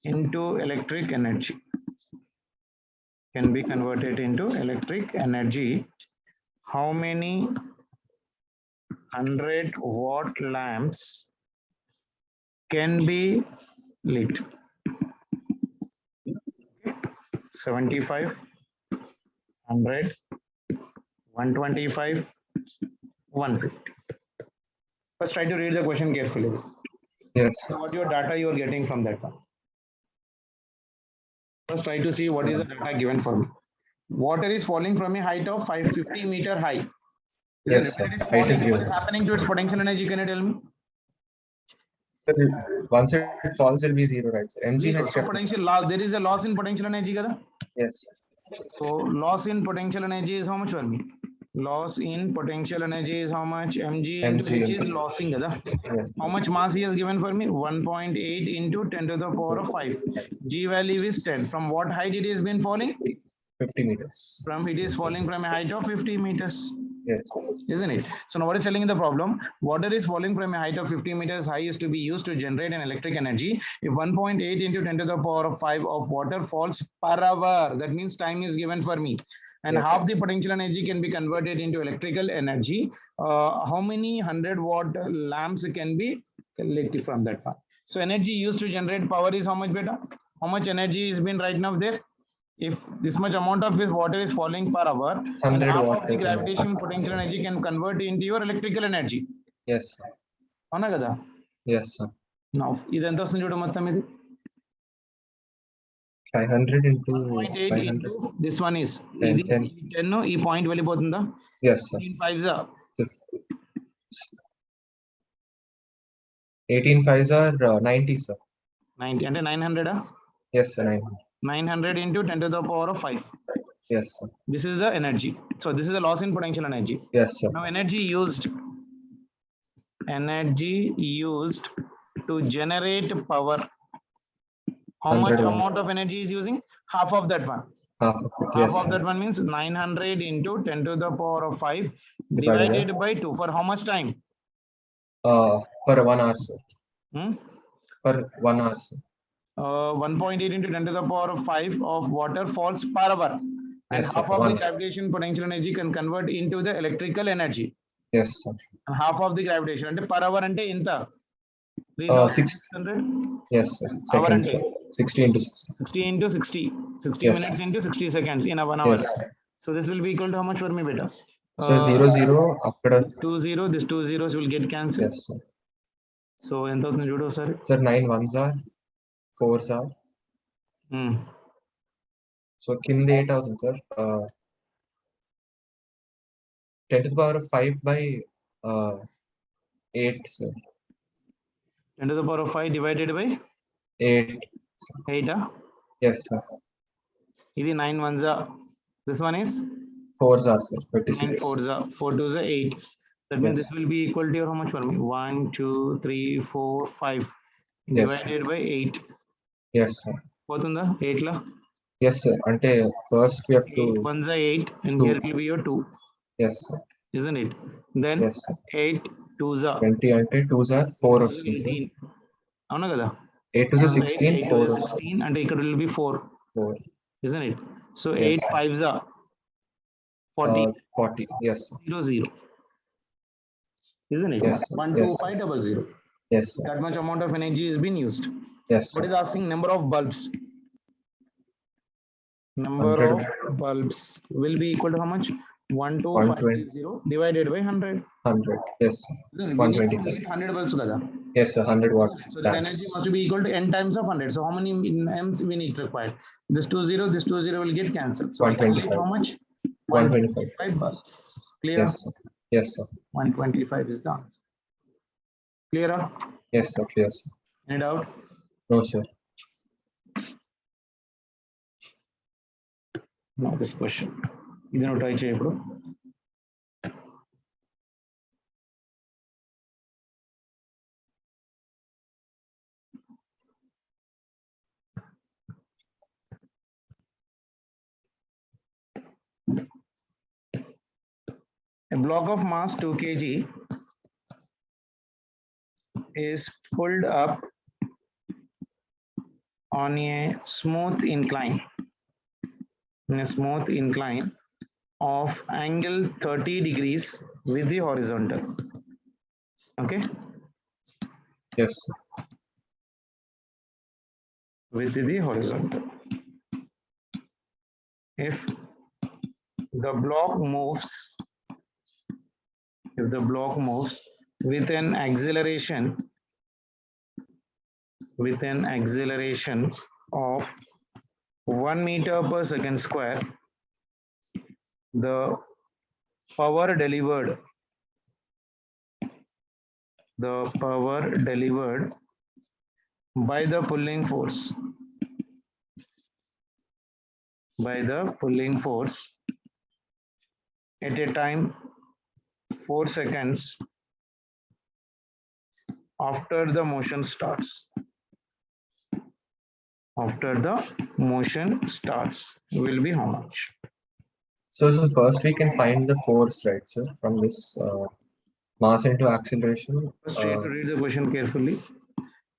into electric energy. Can be converted into electric energy. How many 100-watt lamps can be lit? 75, 100, 125, 150. First, try to read the question carefully. Yes, sir. What your data you are getting from that one. First, try to see what is the data given for me. Water is falling from a height of 550-meter high. Yes, sir. It is Height falling. is What given. is happening to its potential energy? Can you tell me? Once it falls, it will be zero, right, sir? Mg Zero. has So kept. potential loss. There is a loss in potential energy, kada? Yes, sir. So loss in potential energy is how much for me? Loss in potential energy is how much? Mg into Mg which is into- lossing, kada? Yes. How much mass he has given for me? 1.8 into 10 to the power of 5. G value is 10. From what height it has been falling? 50 meters. From it is falling from a height of 50 meters. Yes. Isn't it? So now what is telling in the problem? Water is falling from a height of 50 meters high is to be used to generate an electric energy. If 1.8 into 10 to the power of 5 of water falls per hour, that means time is given for me. And Yes. half the potential energy can be converted into electrical energy. How many 100-watt lamps can be collected from that one? So energy used to generate power is how much beta? How much energy is been right now there? If this much amount of this water is falling per hour, and 100 half watt of the energy. gravitational potential energy can convert into your electrical energy. Yes, sir. అవునా కదా? Yes, sir. Now ఇది ఎంత వస్తుంది చూడు మొత్తం ఇది 500 into 0.8 500. into this one is 10, ఇది 10. 10 ఈ point వెళ్ళిపోతుందా? Yes, sir. 5s 18 5s are 90, sir. 90 అంటే 900 Yes, sir. 900. 900 into 10 to the power of 5. Yes, sir. This is the energy. So this is the loss in potential energy. Yes, sir. Now energy used to generate power. How much 100 watt. amount of energy is using? Half of that one. Half of it. Half Yes, of sir. that one means 900 into 10 to the power of 5 Divided divided by 2 for how much time? Per 1 hour, sir. Hmm? Per 1 hour, sir. 1.8 into 10 to the power of 5 of water falls per hour. And Yes, sir. half of the 1. gravitation potential energy can convert into the electrical energy. Yes, sir. And half of the gravitation. And per hour ante inta? 600. Yes, sir. Hour Seconds. ante? 60 into 60. 60 into 60. 60 Yes. minutes into 60 seconds in a 1 hour. Yes. So this will be equal to how much for me beta? Sir, 0 0 akkada. 2 0. This 2 zeros will get cancelled. Yes, sir. So ఎంత అవుతుంది చూడు ఒకసారి. Sir, 9 1s are 4s are. So కింద 8 అవుతుంది, sir. 10 to the power of 5 by 8, sir. 10 to the power of 5 divided by 8. 8. Yes, sir. ఇది 9 1s. This one is 4s are, sir. 9 36. 4s. 4 2s 8. That means Yes. this will be equal to how much for me? 1 2 3 4 5 Yes, divided by 8. Yes, sir. పోతుందా 8 లా? Yes, sir. Ante first we have to. 8 1s 8 and 2. here it will be your 2. Yes, sir. Isn't it? Then Yes, sir. 8 2s 20 ante 2s are 4 వస్తుంది, sir. 18. అవునా కదా? 8 to the 8 16, 8 to 4 the వస్తుంది. 16 and ఇక్కడ will be 4. 4. Isn't it? So Yes, 8 sir. 5s 40 40. Yes, sir. 0 0. Isn't it? Yes, sir. 1 2 Yes, sir. 5 0 0. Yes, sir. That much amount of energy is being used. Yes, What sir. is asking? Number of bulbs. Number 100. of bulbs will be equal to how much? 12530 divided by 100. 100. Yes, sir. Isn't it? We need to 125. create 100 bulbs kada. Yes, sir. 100 watt. So that energy must be equal to n times of 100. So how many m's we need required? This 20 will get cancelled. So I calculate 125. how much? 125. 125 bulbs. Clear? Yes, sir. Yes, sir. 125 is the answer. Clear? Yes, sir. Clear, sir. Any doubt? No, sir. Now this question. ఇది నువ్వు try చేయి ఇప్పుడు. A block of mass 2 kg is pulled up on a smooth incline. In a smooth incline of angle 30 degrees with the horizontal. Okay, Yes, sir. with the horizontal. If the block moves with an acceleration of 1 meter per second square, the power delivered by the pulling force at a time 4 seconds after the motion starts will be how much? So first we can find the force, right, sir, from this mass into acceleration. First, you have to read the question carefully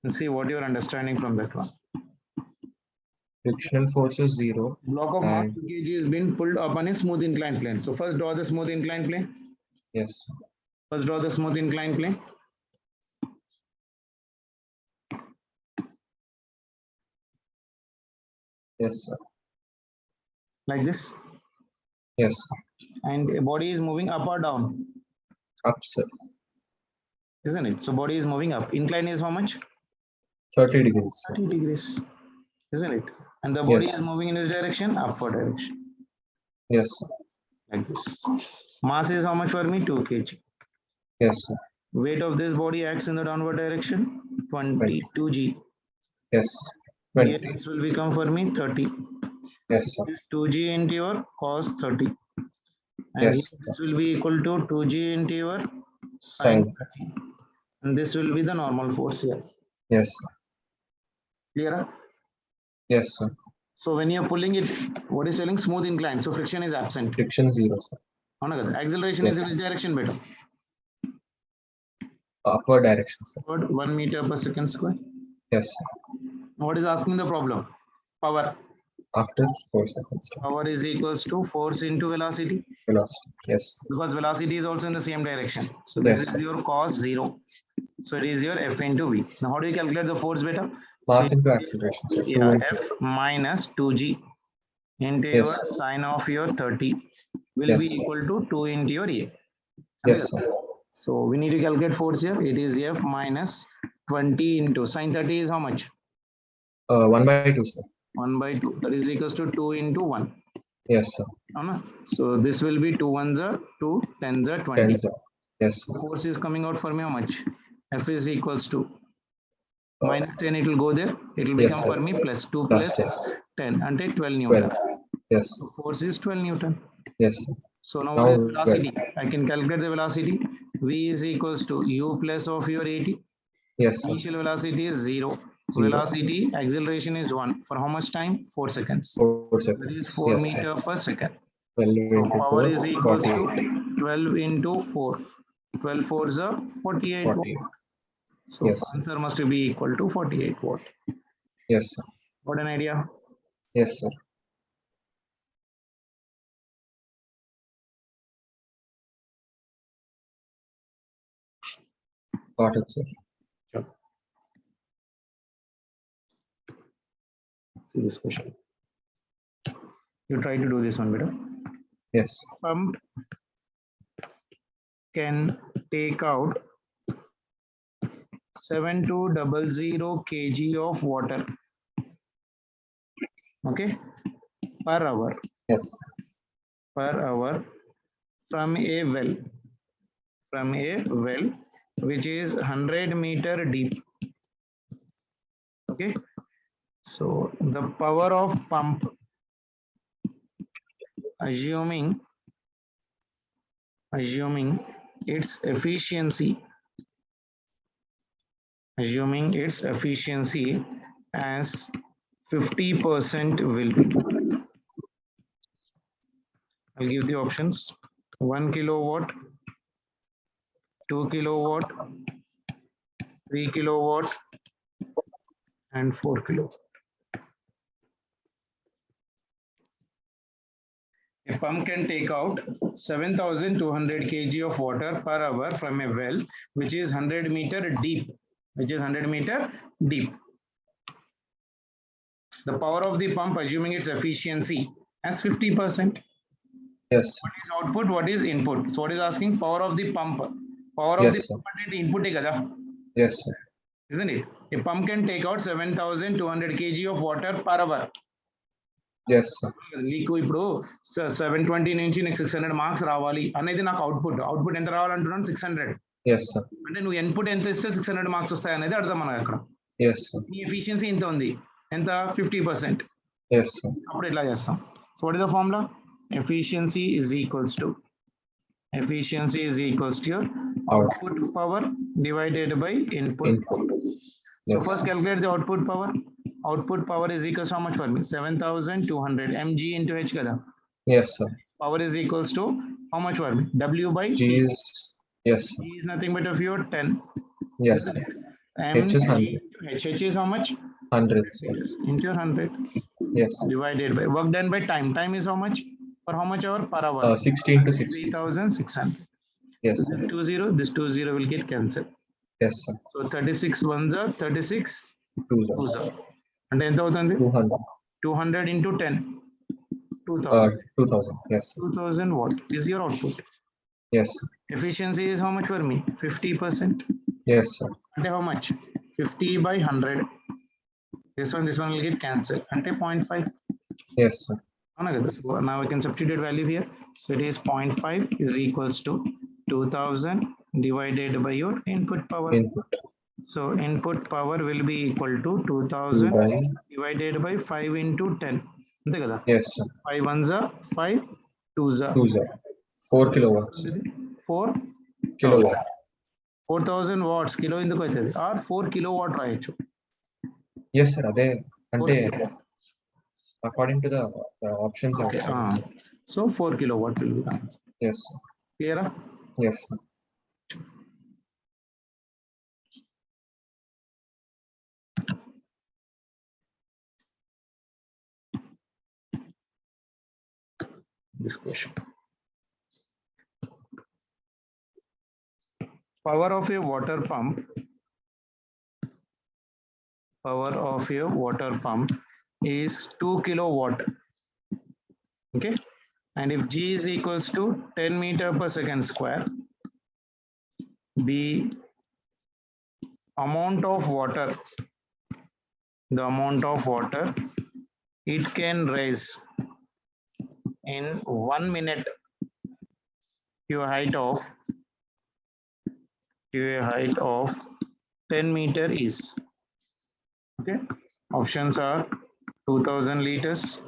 and see what you are understanding from that one. Frictional force is 0. Block of mass And 2 kg is being pulled upon a smooth inclined plane. So first draw the smooth inclined plane. yes, First draw the smooth inclined plane. yes, sir. Like this. Yes, And a body is moving up or down, up, sir. isn't it? So body is moving up. Incline is how much? 30 degrees, sir. 30 degrees, isn't it? And the body Yes, is moving in this direction, upward direction, yes, sir. like this. Mass is how much for me? 2 kg. Yes, sir. Weight of this body acts in the downward direction, 22 g. Yes, Here 20. this will become for me 30. Yes, sir. This 2g into your cos 30. And Yes, here this will be equal to 2g into your Sin. sin 30. And this will be the normal force here. Yes, sir. Clear? Yes, sir. So when you're pulling it, what is telling? Smooth incline. So friction is absent. Friction 0, sir. Acceleration is Yes. in which direction better? Upward direction, sir. 1 meter per second square. Yes, sir. What is asking the problem? Power. After 4 seconds, sir. Power is equals to force into velocity, Velocity. Yes, because velocity is also in the same direction. So this Yes. is your cos 0. So it is your F into V. Now how do you calculate the force better? mass So, into acceleration, sir. 2 yeah, into F minus 2g into Yes. your sine of your 30 will Yes. be equal to 2 into your A. Yes, sir. So we need to calculate force here. It is F minus 20 into sine 30 is how much? 1 by 2, sir. 1 by 2. That is equals to 2 into 1. Yes, sir. So this will be 2 ones are 2, 10s are 20. 10, sir. Yes, sir. Force is coming out for me how much? F is equals to minus 10, it will go there. It will Yes, become sir. for me plus 2 Plus plus 10 until 12 Newton. 12. Yes, So force is 12 Newton. yes, sir. So now Now what is well. velocity? I can calculate the velocity. V is equals to U plus of your 80. Yes, sir. Initial velocity is 0. 0. Velocity, acceleration is 1. For how much time? 4 seconds. 4 That seconds. is 4 Yes, sir. meter per second. 12 So into power 4, is equals 48. to 12 into 4. 12 fours are 48 watt. 48. So Yes, sir. answer must be equal to 48 watt. Yes, sir. Got an idea? Yes, sir. Got it, sir. See this question. You try to do this one better. Yes. Pump can take out 7200 kg of water, okay, per hour Yes. from a well which is 100 meter deep. Okay, so the power of pump, assuming its efficiency as 50% will be. I'll give the options: 1 kilowatt, 2 kilowatt, 3 kilowatt, and 4 kilowatt. A pump can take out 7,200 kg of water per hour from a well which is 100 meter deep. The power of the pump, assuming its efficiency as 50%. Yes. What is output? What is input? So what is asking? Power of the pump. Power of Yes, the sir. pump and input, Yes, sir. isn't it? A pump can take out 7,200 kg of water per hour. Yes, sir. నీకు ఇప్పుడు 720 నుంచి నీకు 600 marks రావాలి అనేది నాకు output ఎంత రావాలంటున్నాను 600. Yes, sir. అంటే నువ్వు ఇన్పుట్ ఎంత ఇస్తే 600 మార్క్స్ వస్తాయి అనేది అర్థం మనకు అక్కడ. Yes, sir. నీ ఎఫిషియన్సీ ఎంత ఉంది, ఎంత 50%. Yes, sir. అప్పుడు ఎట్లా చేస్తాం? So what is the formula? Efficiency is equals to your output power divided by input power. So Yes. first calculate the output power. Output power is equals to how much for me? 7,200 mg into h kada. Yes, sir. Power is equals to how much for me? W by G T. is, yes, G is nothing but of your 10. yes, Isn't it? H is 100. Into H. H is how much? 100, sir. Meters into your 100 Yes, divided by work done by time. Time is how much? For how much hour per hour? 60 into 60. 3600. Yes, This sir. 20, this 20 will get cancelled. Yes, sir. So 36 ones are 36 2 sir. twos are. అంటే ఎంత అవుతుంది 200. 200 into 10 2000 2000. Yes, sir. 2000 watt is your output. Yes, sir. Efficiency is how much for me? 50%. Yes, sir. అంటే how much? 50 by 100. This one will get cancelled. అంటే 0.5. Yes, sir. అవునా కదా? So now I can substitute value here. So it is 0.5 is equals to 2000 divided by your input power. Input. So input power will be equal to 2 2000 by, divided by 5 into 10. అంతే కదా? yes, sir. 5 ones are 5 twos are 2 sir. 4 kilowatts. 4 Kilowatt. 4000 watts kilo ఎందుకు అవుతుంది are 4 kilowatt రాయొచ్చు. Yes, sir. అదే అంటే according to the options. Okay, so 4 kilowatt will be the answer. Yes, sir. Clear? Yes, sir. This question. Power of a water pump. Power of a water pump is 2 kilowatt. Okay. And if G is equals to 10 meter per second square, the amount of water it can raise in 1 minute to a height of 10 meter is, okay, options are 2000 liters,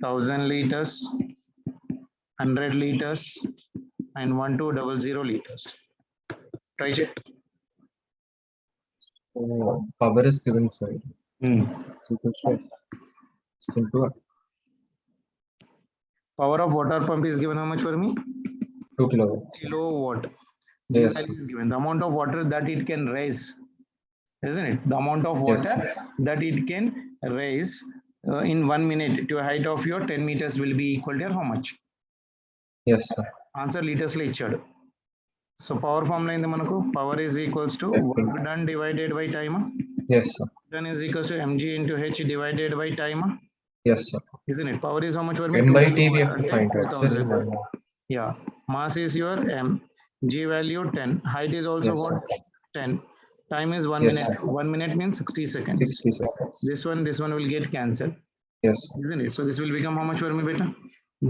1000 liters, 100 liters, and 1200 liters. Try it. Power is given, sir. It's equal to Power of water pump is given how much for me? 2 kilowatts. Kilowatt. Yes, Value is given. The amount of water that it can raise, isn't it? The amount of water that it can raise in 1 minute to a height of your 10 meters will be equal to how much? Yes, sir. Answer liters lo ichadu. So power formula in the manaku power is equals to work done divided by time. Yes, sir. Done is equals to mg into h divided by time. Yes, sir. Isn't it? Power is how much for me? M by T we have to find, right, sir? 2000. Yeah. Mass is your m. G value 10. Height is also Yes, what? sir. 10. Time is 1 Yes, minute. sir. 1 minute means 60 seconds. 60 seconds. This one will get cancelled. Yes, sir. Isn't it? So this will become how much for me, beta?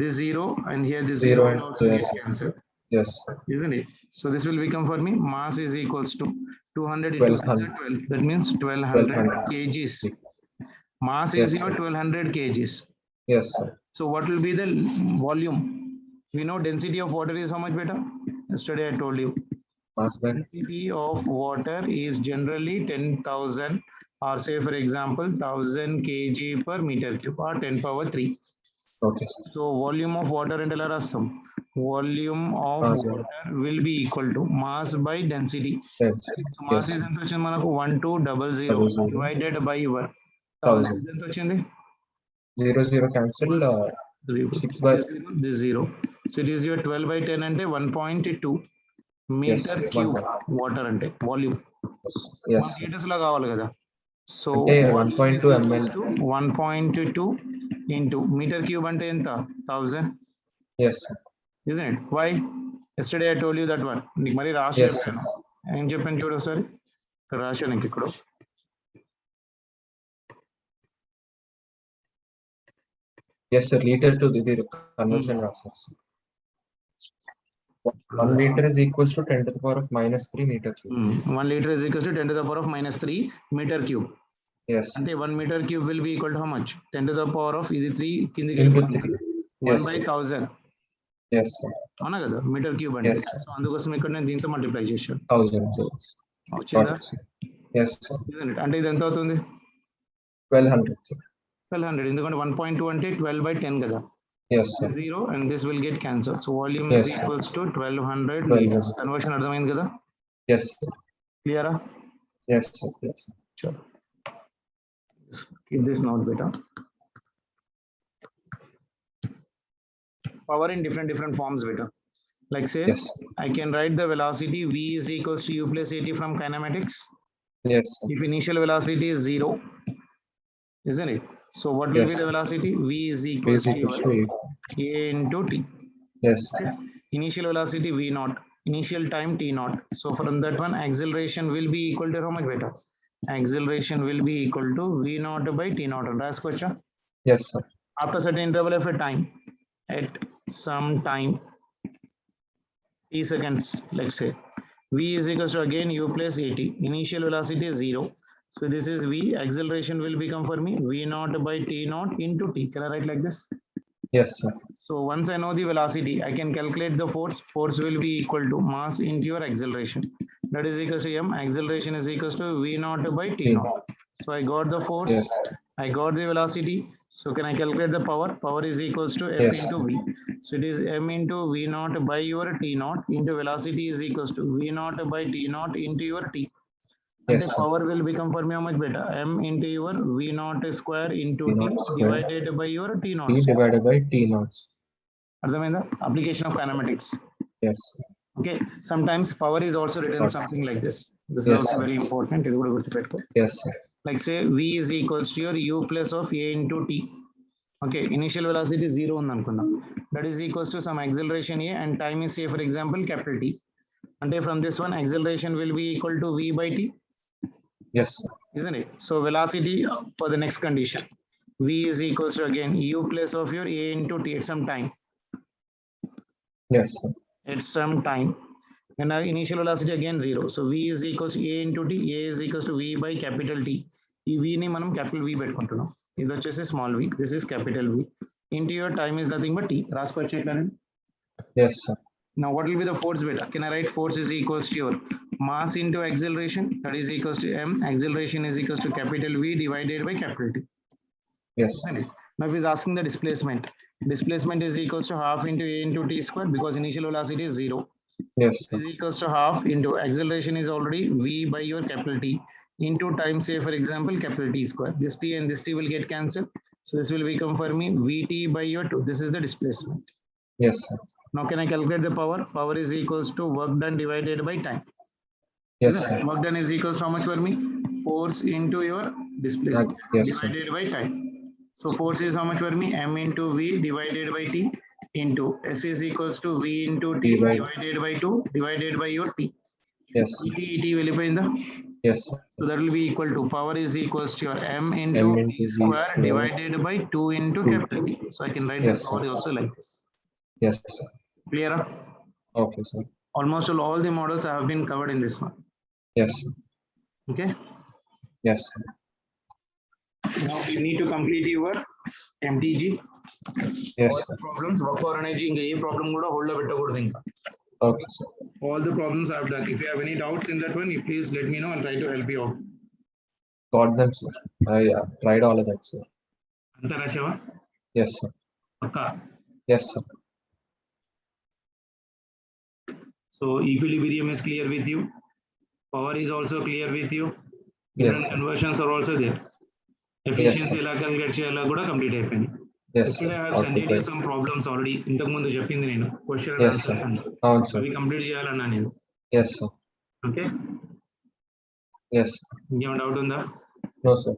This 0 and here this Zero 0 and will also there. get cancelled. Yes, sir. Isn't it? So this will become for me mass is equals to 200 into 1200. 12. That means 1200 1200. kgs. Mass Yes, is your sir. 1200 kgs. Yes, sir. So what will be the volume? We know density of water is how much, beta? Yesterday I told you. Mass by Density of water is generally 10,000 or say for example 1000 kg per meter cube or 10 power 3. okay, sir. So volume of water and some volume of Mass by water will be equal to mass by density. density. So mass Yes, is sir. ఎంత వచ్చింది మనకు 1200 00. divided by your 1000. ఎంత వచ్చింది 0 cancel. 6 by this 0. So it is your 12 by 10 అంటే 1.2 meter Yes, cube 1. water అంటే volume. Yes, మన sir. liters లో కావాలి కదా. So అంటే 1.2 ml. 1.2 into meter cube అంటే ఎంత 1000. Yes, sir. Isn't it? Why? Yesterday I told you that one. నీకు మరి రాసి Yes, sir. చెప్పాను. ఏం చెప్పాను చూడు ఒకసారి. రాశాను ఇంక ఇక్కడ. Yes, sir. Liter to the conversion process. 1 liter is equals to 10 to the power of minus 3 meter cube. 1 liter is equals to 10 to the power of minus 3 meter cube. Yes. అంటే 1 meter cube will be equal to how much? 10 to the power of ఇది 3 కిందికి Into వెళ్ళిపోతుంది. 3. 1 Yes, by sir. 1000. Yes, sir. అవునా కదా metre cube అంటే. Yes, sir. So అందుకోసం ఇక్కడ నేను దీంతో మల్టిప్లై చేశాను. 1000. వచ్చిందా? Yes, sir. Isn't it? అంటే ఇది ఎంత అవుతుంది? 1200. Sir. 1200 ఎందుకంటే 1.2 అంటే 12 by 10 కదా. Yes, sir. 0 and this will get cancelled. So volume is Yes, sir. equals to 1200 1200. liters. Conversion అర్థమైంది కదా? Yes, sir. Clear? Yes, sir. Yes, sir. Sure. Just keep this note beta. Power in different forms beta. Like say, Yes, sir. I can write the velocity V is equals to U plus AT from kinematics. Yes, sir. If initial velocity is 0, isn't it? So what will Yes, be the sir. velocity? V is V equals is to equals your to A into T. yes, sir. Okay. Initial velocity V naught, initial time T naught. So from that one, acceleration will be equal to how much beta? Acceleration will be equal to V naught by T naught. And last question. Yes, sir. After certain interval of a time, at some time, T seconds, let's say, V is equals to again U plus AT. Initial velocity is 0. So this is V. Acceleration will become for me V naught by T naught into T. Can I write like this? Yes, sir. So once I know the velocity, I can calculate the force. Force will be equal to mass into your acceleration. That is equals to M. Acceleration is equals to V naught by T naught. So I got the force. Yes. I got the velocity. So can I calculate the power? Power is equals to F Yes. into V. So it is M into V naught by your T naught into velocity is equals to V naught by T naught into your T. And Yes, the sir. power will become for me how much beta? M into your V naught square into T T naught square. divided by your T naught. T divided by T naught. అర్థమైందా? Application of kinematics. Yes. Okay, sometimes power is also written Got it. something like this. This is Yes, also sir. very important. ఇది కూడా గుర్తుపెట్టుకో. Yes, sir. Like say V is equals to your U plus of A into T. Okay, initial velocity 0 ఉంది అనుకుందాం. That is equals to some acceleration A and time is say for example capital T. అంటే from this one acceleration will be equal to V by T, Yes, sir. isn't it? So velocity for the next condition. V is equals to again U plus of your A into T at some time. Yes, sir. At some time, and our initial velocity again 0. So V is equals to A into T. A is equals to V by capital T. ఈ V ని మనం capital V పెట్టుకుంటున్నాం. ఇది వచ్చేసి small v. This is capital V. Into your time is nothing but T. రాసుకోవచ్చు ఎట్లనండి? Yes, sir. Now what will be the force beta? Can I write force is equals to your mass into acceleration? That is equals to M. Acceleration is equals to capital V divided by capital T. Yes. Isn't it? Now if he's asking the displacement, displacement is equals to half into A into T square because initial velocity is 0. Yes, sir. Is equals to half into acceleration is already V by your capital T into time say for example capital T square. This T and this T will get cancelled. So this will become for me Vt by your 2. This is the displacement. Yes, sir. Now can I calculate the power? Power is equals to work done divided by time. Yes, Isn't sir. it? Work done is equals to how much for me? Force into your displacement Yes, sir. divided by time. So force is how much for me? M into V divided by T into S is equals to V into T divided by 2 divided by your T. Yes, sir. ET వెళ్ళిపోయిందా? Yes, sir. So that will be equal to power is equals to your M into M V into V square square divided by 2 into capital T. So I can write Yes, this power sir. also like this. Yes, sir. Clear? Okay, sir. Almost all the models have been covered in this one. Yes, sir. Okay. Yes, sir. Now you need to complete your MTG. Yes, All sir. the problems, work for energy, ఇంకా ఏ problem కూడా hold లో పెట్టకూడదు ఇంకా. Okay, sir. All the problems I have done. If you have any doubts in that one, you please let me know. I'll try to help you out. Got them, sir. I tried all of that, sir. అంతా రాశావా? Yes, sir. Pakka. Yes, sir. So equilibrium is clear with you. Power is also clear with you. Different sir. conversions are also there. Efficiency ఎలా calculate చేయాలో కూడా complete అయిపోయింది. Yes, Actually, sir. I have sent you Okay. some problems already. ఇంతకు ముందు చెప్పింది నేను question and Yes, sir. Answers అని. అవును, sir. అవి కంప్లీట్ చేయాలన్నా నేను. Yes, sir. ఓకే. Yes. ఇంకేమైనా డౌట్ ఉందా? No, sir.